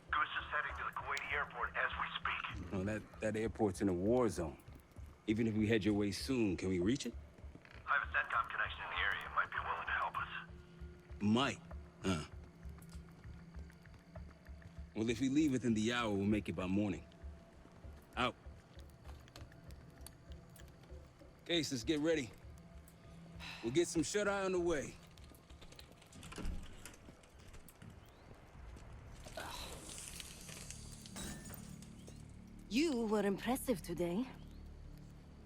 Goose is heading to the Kuwaiti airport as we speak. No, that airport's in a war zone. Even if we head your way soon, can we reach it? I have a CENTCOM connection in the area and might be willing to help us. Might. Huh. Well, if we leave within the hour, we'll make it by morning. Out. Case, let's get ready. We'll get some shut-eye on the way. You were impressive today.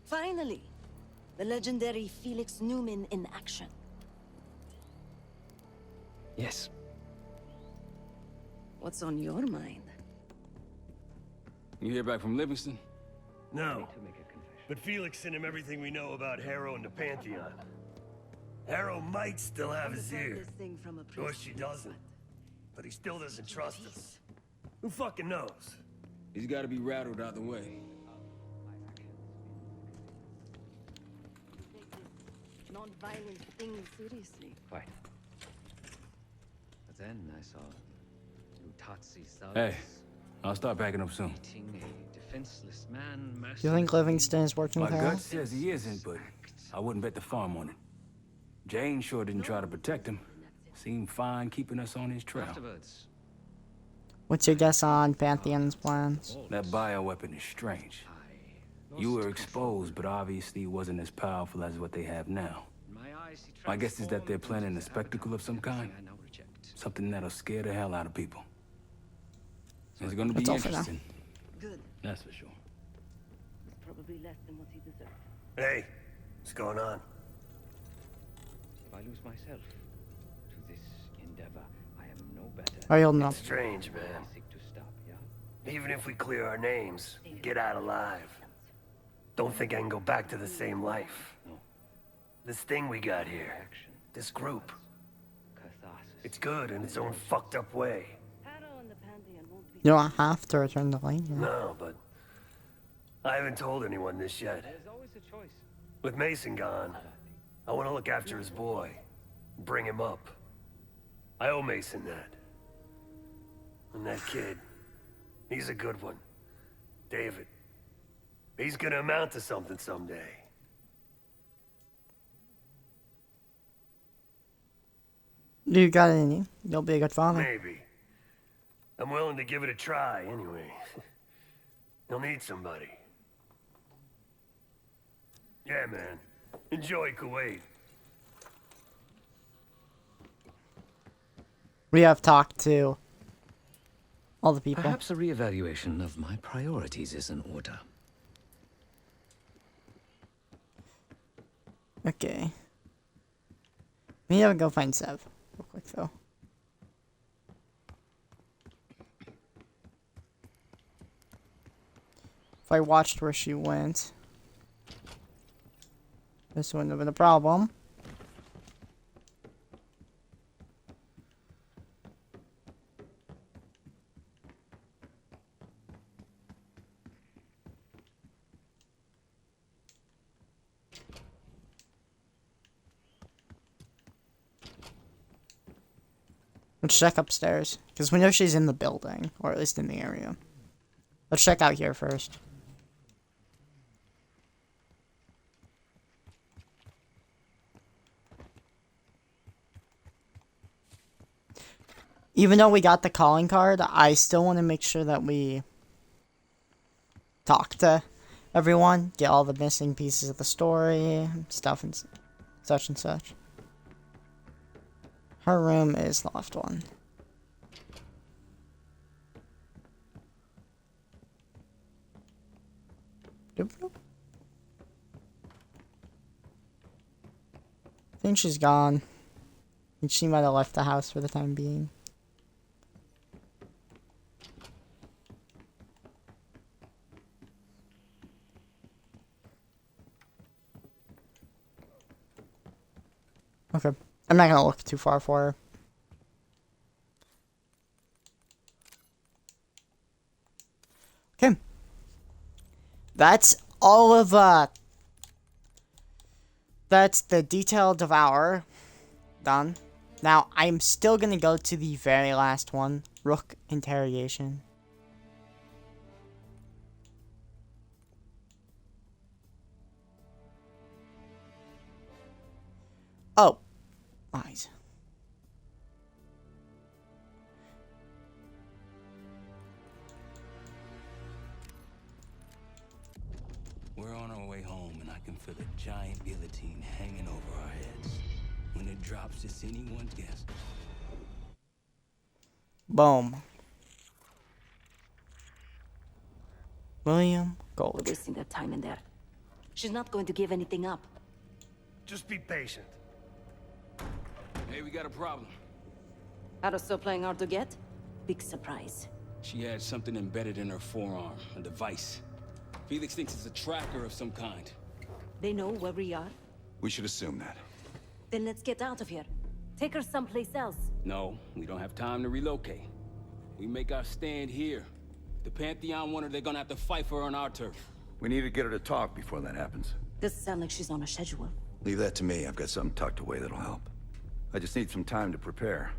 Finally, the legendary Felix Newman in action. Yes. What's on your mind? You hear back from Livingston? No, To make a confession. but Felix sent him everything we know about Harrow and the Pantheon. Harrow might still have his ear. This thing from a Or she doesn't. But he still doesn't trust us. Who fucking knows? He's got to be rattled out the way. Non-violent thing seriously. Quite. But then I saw Utazi thugs Hey, I'll start packing up soon. beating a defenseless man. Do you think Livingston is working My with Harold? gut says he isn't, but I wouldn't bet the farm on it. Jane sure didn't try to protect him. Seemed fine keeping us on his trail. Afterwards, What's your guess on Pantheon's plans? That bioweapon is strange. You were exposed, but obviously it wasn't as powerful as what they have now. in my eyes, he My guess is that they're transformed planning into a the spectacle of some avatar kind. I now reject. Something that'll scare the hell out of people. It's gonna be That's all for now. interesting. Good. That's for sure. It's probably less than what he deserved. Hey, what's going on? If I lose myself to this endeavor, I am no better. Oh, you'll know. Strange, man. I seek to stop, yeah? Even if we clear our names, get out alive. Don't think I can go back to the same life. No. This thing we got here, Action. this group, Catharsis. it's good in its own fucked up way. Harrow and the Pantheon won't be... You don't have to return the lane. Yeah. No, but I haven't told anyone this yet. There's always a choice. With Mason gone, I want to look after his boy, bring him up. I owe Mason that. And that kid, he's a good one. David. He's gonna amount to something someday. You got it in you. You'll be a good father. Maybe. I'm willing to give it a try, anyway. He'll need somebody. Yeah, man. Enjoy Kuwait. We have talked to all the people. Perhaps a reevaluation of my priorities is in order. Okay. We need to go find Sev real quick though. If I watched where she went, this wouldn't have been a problem. Let's check upstairs, because we know she's in the building, or at least in the area. Let's check out here first. Even though we got the calling card, I still want to make sure that we talk to everyone, get all the missing pieces of the story, stuff and such and such. Her room is the left one. Doop doop. I think she's gone. I think she might have left the house for the time being. Okay. I'm not gonna look too far for her. Okay. That's all of, that's the detailed devour done. Now, I'm still gonna go to the very last one, Rook interrogation. Oh, lies. We're on our way home, and I can feel a giant guillotine hanging over our heads. When it drops, it's anyone's guess. Boom. William We're Gold. wasting their time in there. She's not going to give anything up. Just be patient. Hey, we got a problem. Are still playing hard to get? Big surprise. She had something embedded in her forearm, a device. Felix thinks it's a tracker of some kind. They know where we are? We should assume that. Then let's get out of here. Take her someplace else. No, we don't have time to relocate. We make our stand here. The Pantheon want her, they're gonna have to fight for her on our turf. We need to get her to talk before that happens. Does sound like she's on a schedule. Leave that to me. I've got something tucked away that'll help. I just need some time to prepare.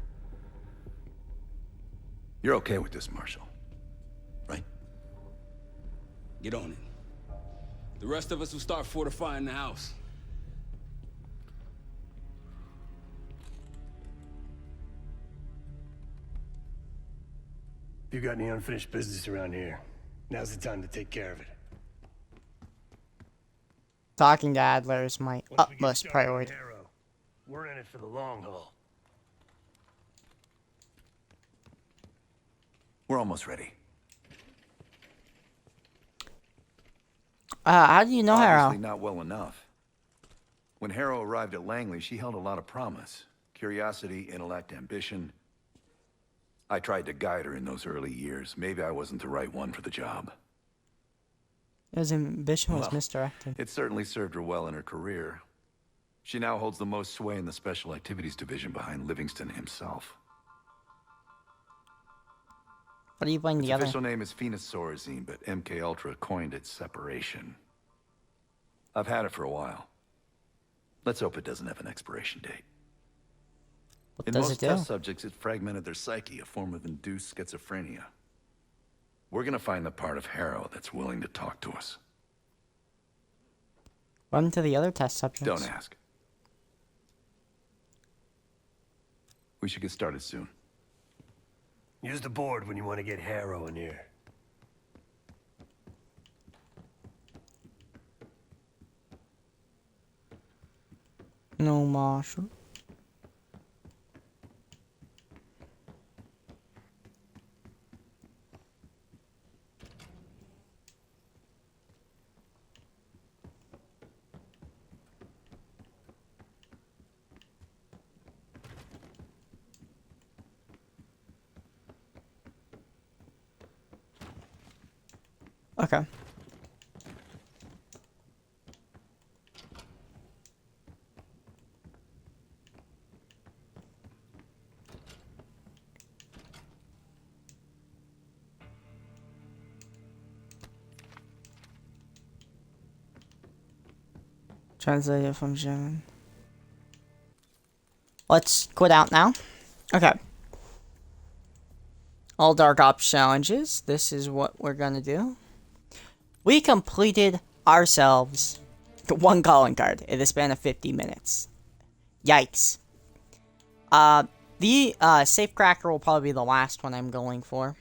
You're okay with this, Marshal, right? Get on it. The rest of us will start fortifying the house. If you got any unfinished business around here, now's the time to take care of it. Talking to Adler is my Once we get utmost started on priority. Harrow, we're in it for the long haul. We're almost ready. How do you know Harrow? Obviously not well enough. When Harrow arrived at Langley, she held a lot of promise. Curiosity, intellect, ambition. I tried to guide her in those early years. Maybe I wasn't the right one for the job. His ambition was Well, misdirected. It certainly served her well in her career. She now holds the most sway in the Special Activities Division behind Livingston himself. What are you playing Its together? official name is Phoenix Sorazine, but MK Ultra coined it Separation. I've had it for a while. Let's hope it doesn't have an expiration date. What In does most it do? test subjects, it fragmented their psyche, a form of induced schizophrenia. We're gonna find the part of Harrow that's willing to talk to us. What happened to the other test subjects? Don't ask. We should get started soon. Use the board when you want to get Harrow in here. No, Marshall. Okay. Translated from German. Let's quit out now. Okay. all Dark Ops challenges. This is what we're gonna do. We completed ourselves 1 calling card in the span of 50 minutes. Yikes. The Safecracker will probably be the last one I'm going for.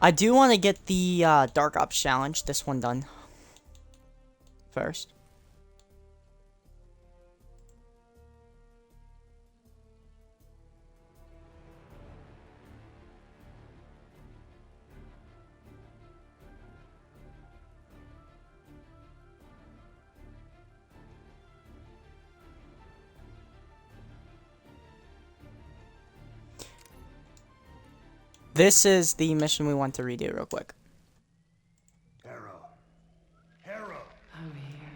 I do want to get the Dark Ops challenge, this one done first. This is the mission we want to redo real quick. Harrow. Harrow. I'm here.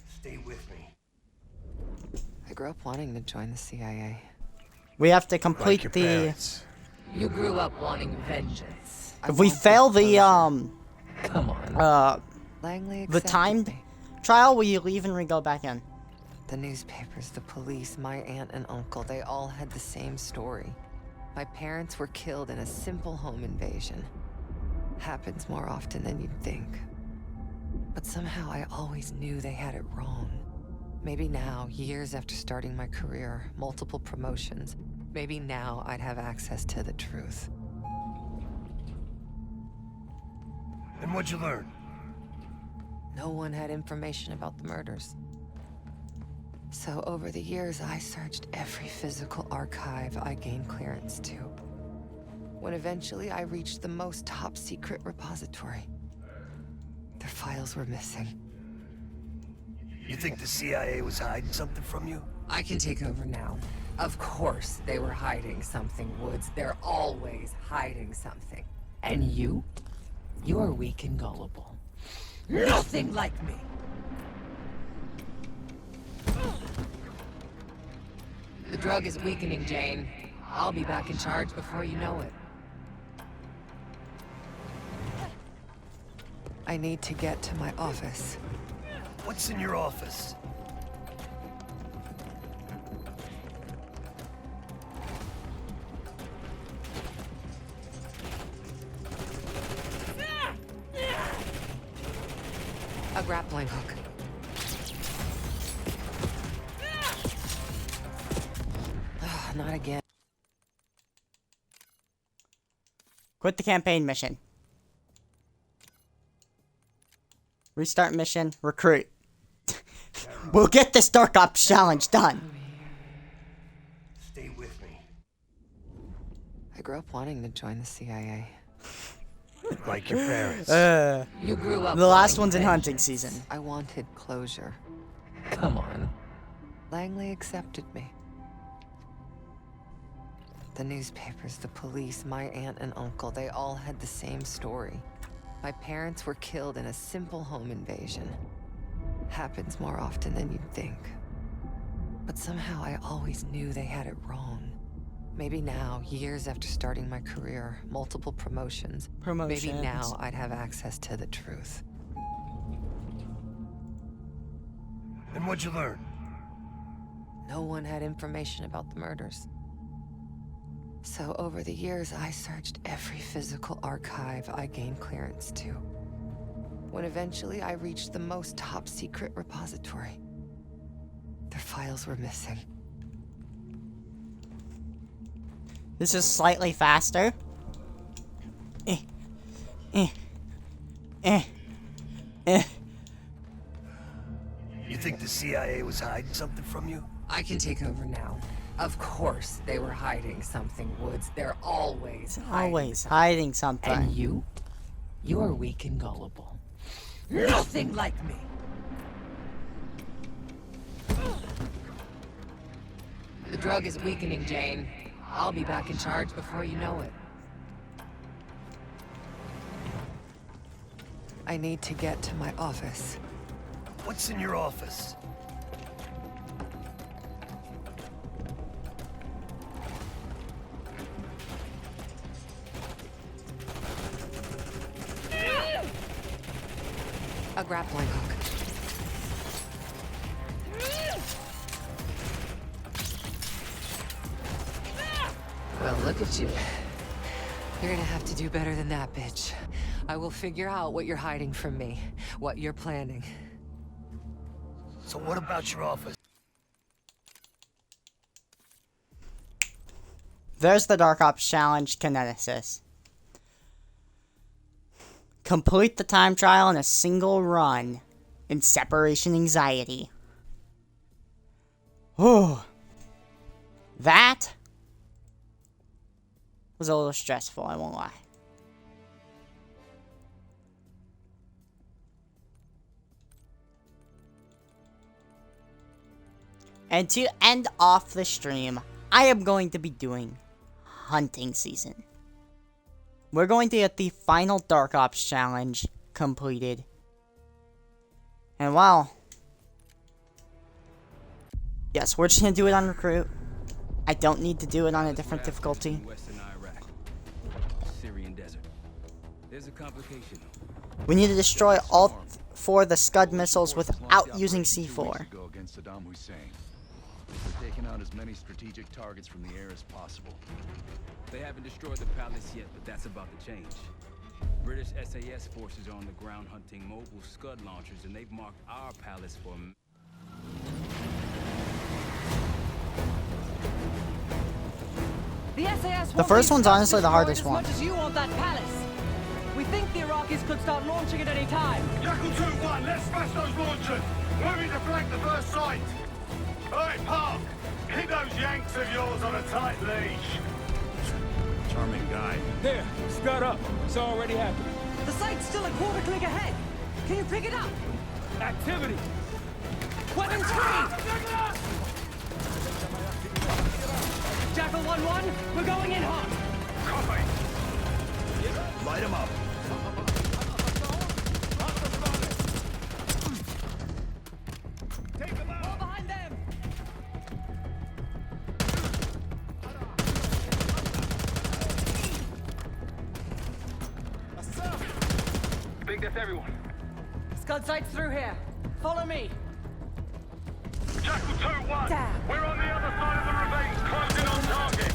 Stay with me. I grew up wanting to join the CIA. We have to Like complete your the... parents. You grew up wanting vengeance. If we fail the, Come on. Langley the accepted timed me. trial, will you leave and re-go back in? The newspapers, the police, my aunt and uncle, they all had the same story. My parents were killed in a simple home invasion. Happens more often than you'd think. But somehow I always knew they had it wrong. Maybe now, years after starting my career, multiple promotions, maybe now I'd have access to the truth. And what'd you learn? No one had information about the murders. So over the years, I searched every physical archive I gained clearance to. When eventually I reached the most top-secret repository, their files were missing. You think the CIA was hiding something from you? I can take over now. Of course they were hiding something, Woods. They're always hiding something. And you? You are weak and gullible. Nothing like me! The drug is weakening, Jane. I'll be back in charge before you know it. I need to get to my office. What's in your office? A grappling hook. Ugh, not again. Quit the campaign mission. Restart mission. Recruit. We'll get this Dark Ops challenge done. Stay with me. I grew up wanting to join the CIA. Like your parents. You grew up The last wanting one's in hunting vengeance. season. I wanted closure. Come on. Langley accepted me. The newspapers, the police, my aunt and uncle, they all had the same story. My parents were killed in a simple home invasion. Happens more often than you'd think. But somehow I always knew they had it wrong. Maybe now, years after starting my career, multiple promotions, maybe now I'd have access to the truth. And what'd you learn? No one had information about the murders. So over the years, I searched every physical archive I gained clearance to. When eventually I reached the most top-secret repository, their files were missing. This is slightly faster. You think the CIA was hiding something from you? I can take over now. Of course they were hiding something, Woods. They're always Always hiding something. And you? You are weak and gullible. Nothing like me! The drug is weakening, Jane. I'll be back in charge before you know it. I need to get to my office. What's in your office? A grappling hook. Well, look at you. You're gonna have to do better than that, bitch. I will figure out what you're hiding from me, what you're planning. So what about your office? There's the Dark Ops Challenge Kineticus. Complete the time trial in a single run in Separation Anxiety. Oh, that was a little stressful, I won't lie. And to end off the stream, I am going to be doing hunting season. We're going to get the final Dark Ops challenge completed. And wow. Yes, we're just gonna do it on recruit. I don't need to do it on a different difficulty. Western Iraq, Syrian desert. There's a complication. We need to destroy all 4 of the Scud missiles without using C4. Against Saddam Hussein. We're taking out as many strategic targets from the air as possible. They haven't destroyed the palace yet, but that's about to change. British SAS forces are on the ground hunting mobile Scud launchers, and they've marked our palace for... The SAS The first one's honestly the hardest one. As much as you want that palace. We think the Iraqis could start launching at any time. Jackal 2-1, let's smash those launchers. Moving to flank the first site. Alright, Park. Keep those Yanks of yours on a tight leash. Charming guy. There, Scud up. It's already happening. The site's still a quarter click ahead. Can you pick it up? Activity! Weapons free! Jackal 1-1, we're going in hot. Copy. Light him up. Take them out. All behind them. Big death, everyone. Scud sights through here. Follow me. Jackal 2-1. Damn. We're on the other side of the ravine, closing on target.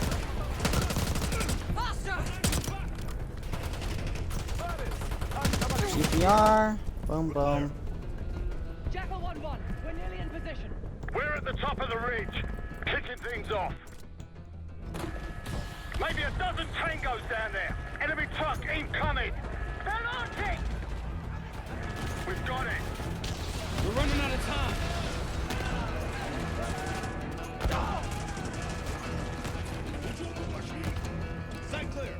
Faster! CPR. Boom, boom. Jackal 1-1, we're nearly in position. We're at the top of the ridge, kicking things off. Maybe a dozen tangos down there. Enemy truck incoming. They're launching! We've got it. We're running out of time. Sight clear.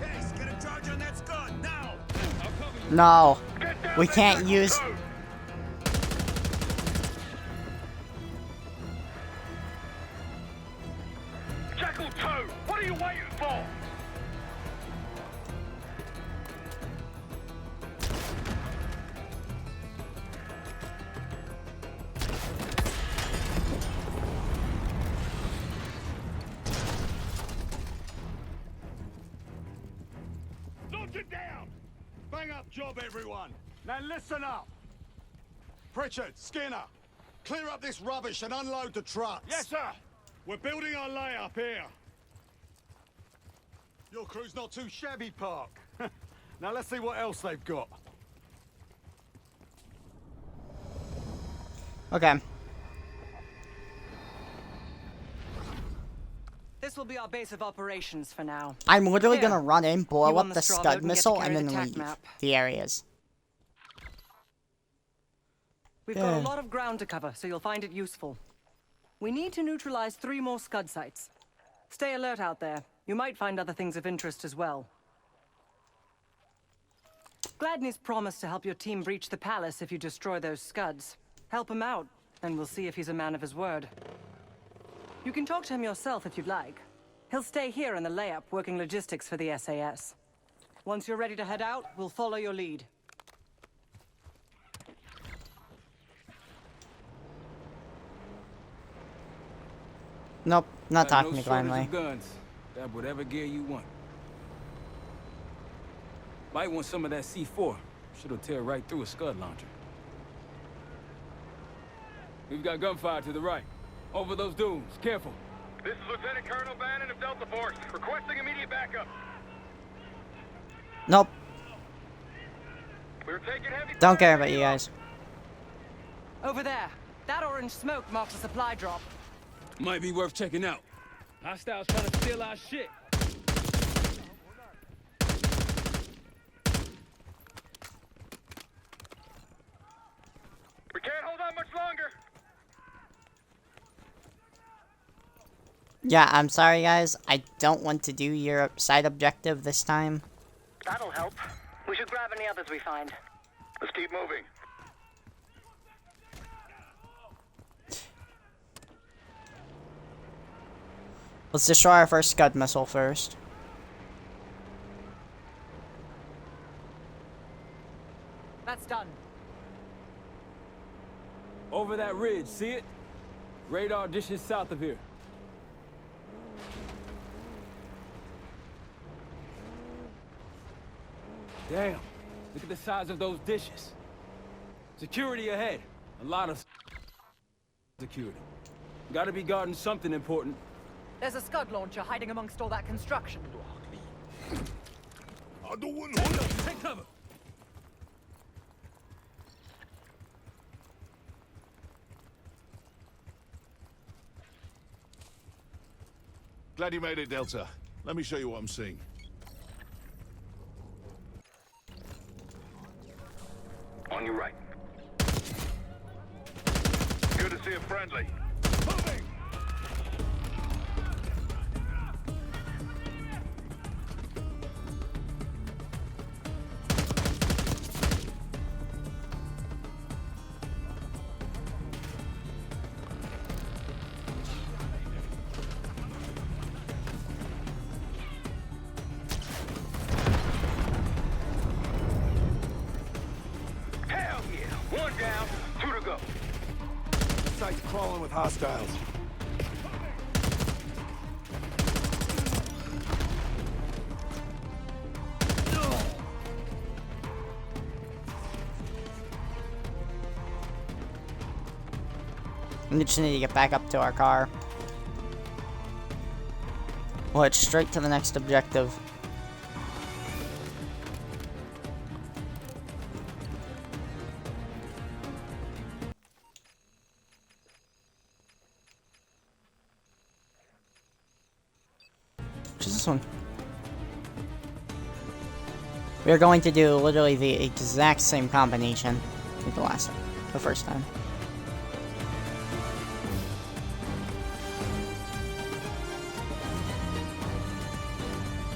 Case, get a charge on that Scud, now! I'll cover you. No. Get down We there, can't Jackal use... 2. Jackal 2, what are you waiting for? Launch it down! Bang up job, everyone. Now listen up. Pritchard, Skinner, clear up this rubbish and unload the trucks. Yes, sir. We're building our layup here. Your crew's not too shabby, Park. Now let's see what else they've got. Okay. This will be our base of operations for now. I'm literally Here. gonna run in, You blow on up the the straw Scud vote and get to missile, carry and the then TAC leave map. the areas. We've got Yeah. a lot of ground to cover, so you'll find it useful. We need to neutralize 3 more Scud sites. Stay alert out there. You might find other things of interest as well. Gladney's promised to help your team breach the palace if you destroy those Scuds. Help him out, and we'll see if he's a man of his word. You can talk to him yourself if you'd like. He'll stay here in the layup, working logistics for the SAS. Once you're ready to head out, we'll follow your lead. Nope, not Got talking no to shortage Glenley. of guns. Grab whatever gear you want. Might want some of that C4. Shit'll tear right through a Scud launcher. We've got gunfire to the right. Over those dunes. Careful. This is Lieutenant Colonel Bannon of Delta Force, requesting immediate backup. Nope. We're taking heavy Don't fire care about you guys. Over there. That orange smoke marks a supply drop. Might be worth checking out. Hostiles trying to steal our shit. We can't hold on much longer. Yeah, I'm sorry guys. I don't want to do your side objective this time. That'll help. We should grab any others we find. Let's keep moving. Let's destroy our first Scud missile first. That's done. Over that ridge, see it? Radar dishes south of here. Damn, look at the size of those dishes. Security ahead. A lot of security. Gotta be guarding something important. There's a Scud launcher hiding amongst all that construction. Take cover! Glad you made it, Delta. Let me show you what I'm seeing. On your right. Good to see a friendly. Moving! Hell yeah! One down, two to go. Site's crawling with hostiles. We just need to get back up to our car. We'll head straight to the next objective. Which is this one? We are going to do literally the exact same combination like the first time.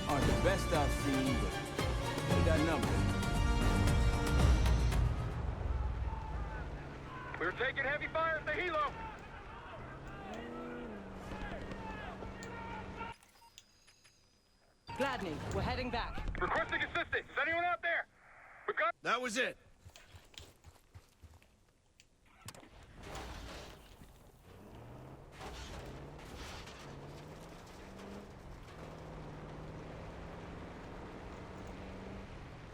Aren't the best I've seen, but they got numbers. We're taking heavy fire at the helo. Gladney, we're heading back. Requesting assistance. Is anyone out there? We've got... That was it.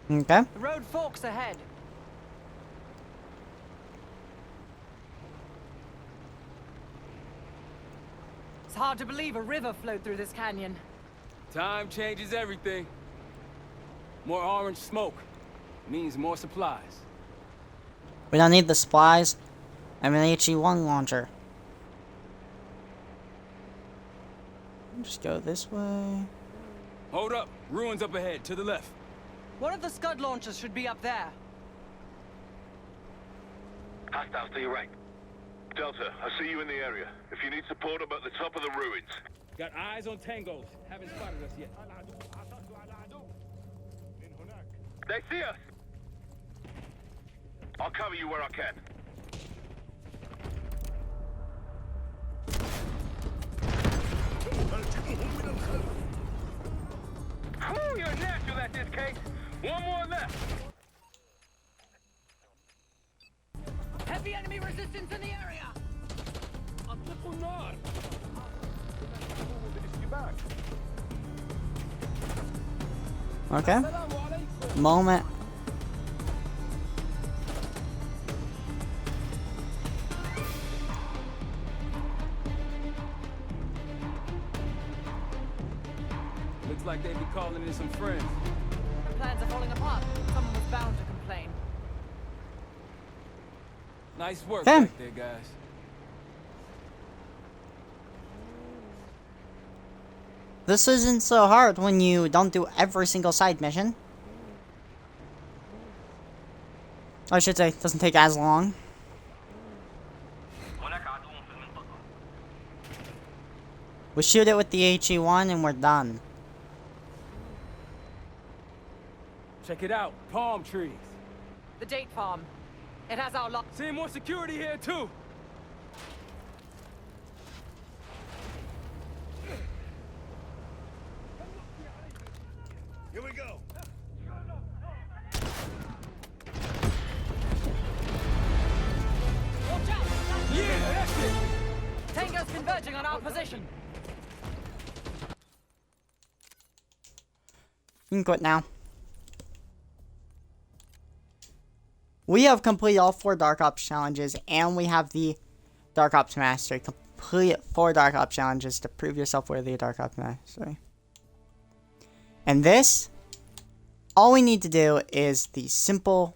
Okay. The road forks ahead. It's hard to believe a river flowed through this canyon. Time changes everything. More orange smoke means more supplies. We don't need the supplies. I'm an HE-1 launcher. Just go this way. Hold up. Ruins up ahead, to the left. One of the Scud launchers should be up there. Hostiles to your right. Delta, I see you in the area. If you need support, I'm at the top of the ruins. Got eyes on tangos. Haven't spotted us yet. They see us. I'll cover you where I can. Whew, you're natural at this case. One more left. Heavy enemy resistance in the area! Okay. Moment. they be calling in some friends. The plans are falling apart. Someone was bound to complain. Nice work Damn. back there, guys. This isn't so hard when you don't do every single side mission. I should say, it doesn't take as long. We shoot it with the HE-1 and we're done. Check it out. Palm trees. The date farm. It has our lock. Seeing more security here, too. Here we go. Watch out! Yeah, that's it. Tango's converging on our position. You can quit now. We have completed all 4 Dark Ops challenges, and we have the Dark Ops Mastery. Complete 4 Dark Ops challenges to prove yourself worthy of Dark Ops Mastery. And this, all we need to do is the simple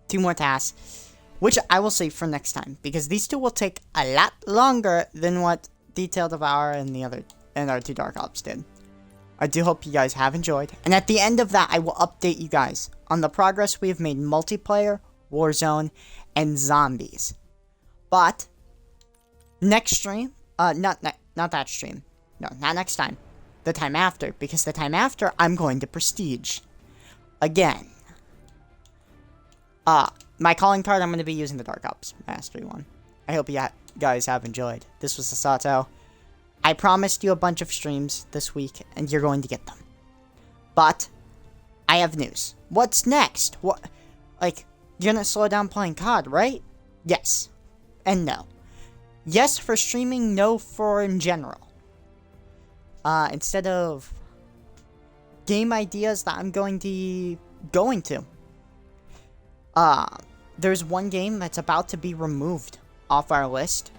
2 more tasks, which I will save for next time, because these 2 will take a lot longer than what Detailed Devour and our 2 Dark Ops did. I do hope you guys have enjoyed, and at the end of that, I will update you guys on the progress we have made in multiplayer, Warzone, and zombies. But next stream, not that stream, no, not next time, the time after, because the time after I'm going to Prestige again. My calling card, I'm going to be using the Dark Ops Mastery one. I hope you guys have enjoyed. This was Sasato. I promised you a bunch of streams this week, and you're going to get them. But I have news. What's next? What? Like, you're gonna slow down playing COD, right? Yes. And no. Yes for streaming, no for in general. Instead of game ideas that I'm going to... There's one game that's about to be removed off our list.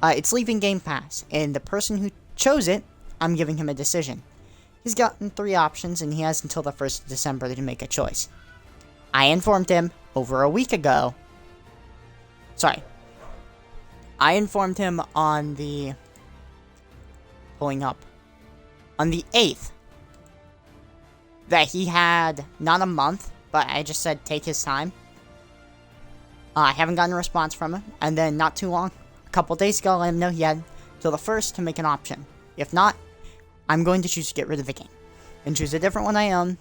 It's leaving Game Pass, and the person who chose it, I'm giving him a decision. He's gotten 3 options, and he has until the 1st of December to make a choice. I informed him over a week ago. Sorry. I informed him on the... Pulling up. On the 8th. That he had not a month, but I just said take his time. I haven't gotten a response from him, and then not too long, a couple days ago, I let him know he had till the 1st to make an option. If not, I'm going to choose to get rid of the game. And choose a different one I own.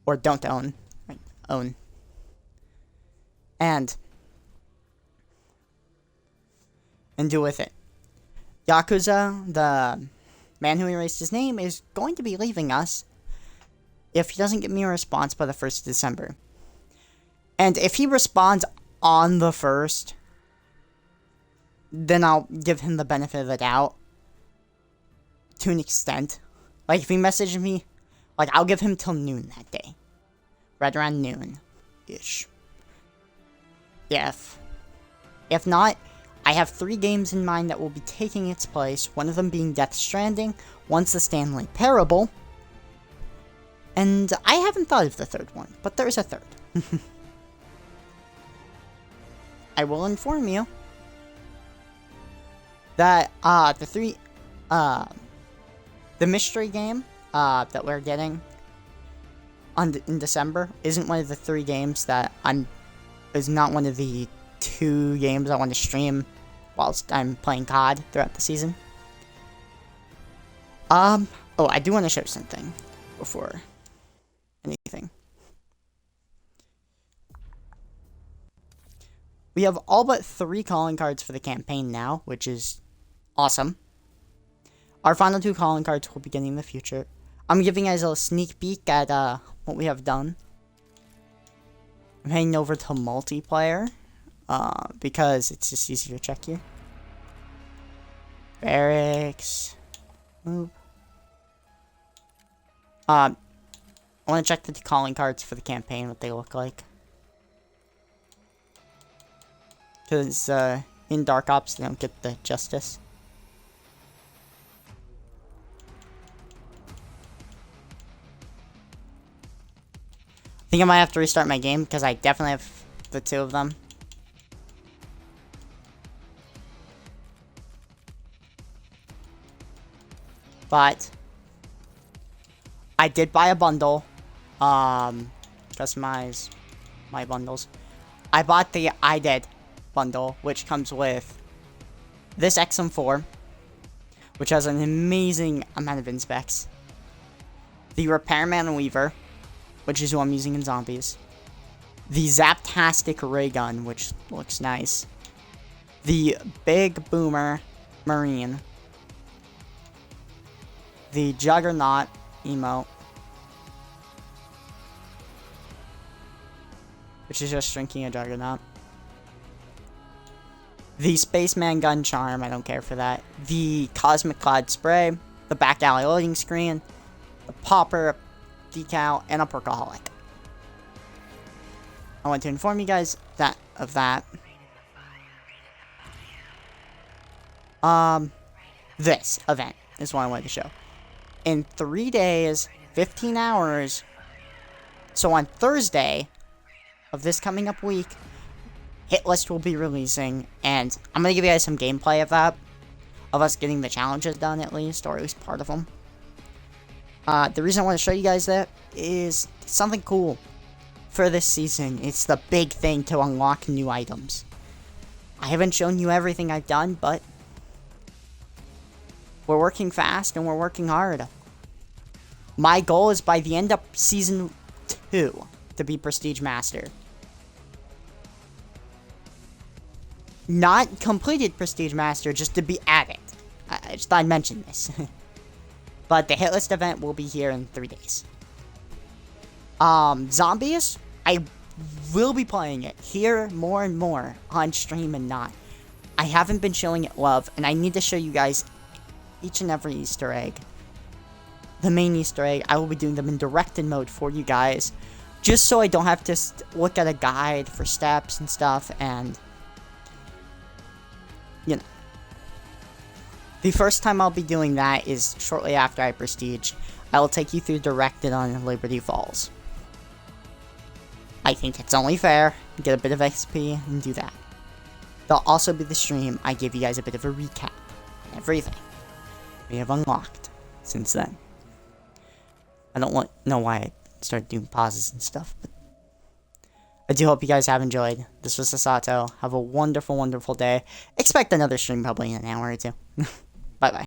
Or don't own. Own. And do with it. Yakuza, the man who erased his name, is going to be leaving us if he doesn't get me a response by the 1st of December. And if he responds on the 1st, then I'll give him the benefit of the doubt. To an extent. Like, if he messages me, like, I'll give him till noon that day. Right around noon-ish. If not, I have 3 games in mind that will be taking its place, one of them being Death Stranding, one's the Stanley Parable, and I haven't thought of the 3rd one, but there's a 3rd. I will inform you that, the mystery game, that we're getting in December isn't one of the 3 games that is not one of the 2 games I want to stream whilst I'm playing COD throughout the season. Oh, I do want to show something before anything. We have all but 3 calling cards for the campaign now, which is awesome. Our final 2 calling cards will be getting in the future. I'm giving you guys a sneak peek at what we have done. I'm heading over to multiplayer because it's just easier to check here. Barracks. Move. I want to check the calling cards for the campaign, what they look like. Because in Dark Ops, they don't get the justice. think I might have to restart my game because I definitely have the two of them. But I did buy a bundle. Customize my bundles. I bought the iDead bundle, which comes with this XM4, which has an amazing amount of inspecs. The Repairman Weaver, which is who I'm using in zombies. The Zaptastic Ray Gun, which looks nice. The Big Boomer Marine. The Juggernaut emote, which is just drinking a Juggernaut. The Spaceman Gun Charm, I don't care for that. The Cosmic Cloud Spray, the Back Alley loading screen, the Popper decal, and a Perkaholic. I want to inform you guys of that. This event is what I wanted to show. In 3 days, 15 hours, so on Thursday of this coming up week, Hit List will be releasing, and I'm going to give you guys some gameplay of that, of us getting the challenges done at least, or at least part of them. The reason I want to show you guys that is something cool for this season. It's the big thing to unlock new items. I haven't shown you everything I've done, but we're working fast and we're working hard. My goal is by the end of Season 2 to be Prestige Master. Not completed Prestige Master, just to be at it. I just thought I'd mention this. But the Hit List event will be here in 3 days. Zombies, I will be playing it here more and more on stream and not. I haven't been showing it love, and I need to show you guys each and every Easter egg. The main Easter egg, I will be doing them in directed mode for you guys, just so I don't have to look at a guide for steps and stuff, and you know. The first time I'll be doing that is shortly after I Prestige. I will take you through directed on Liberty Falls. I think it's only fair, get a bit of XP, and do that. There'll also be the stream, I give you guys a bit of a recap of everything we have unlocked since then. I don't know why I started doing pauses and stuff, but I do hope you guys have enjoyed. This was Sasato. Have a wonderful, wonderful day. Expect another stream probably in an hour or two.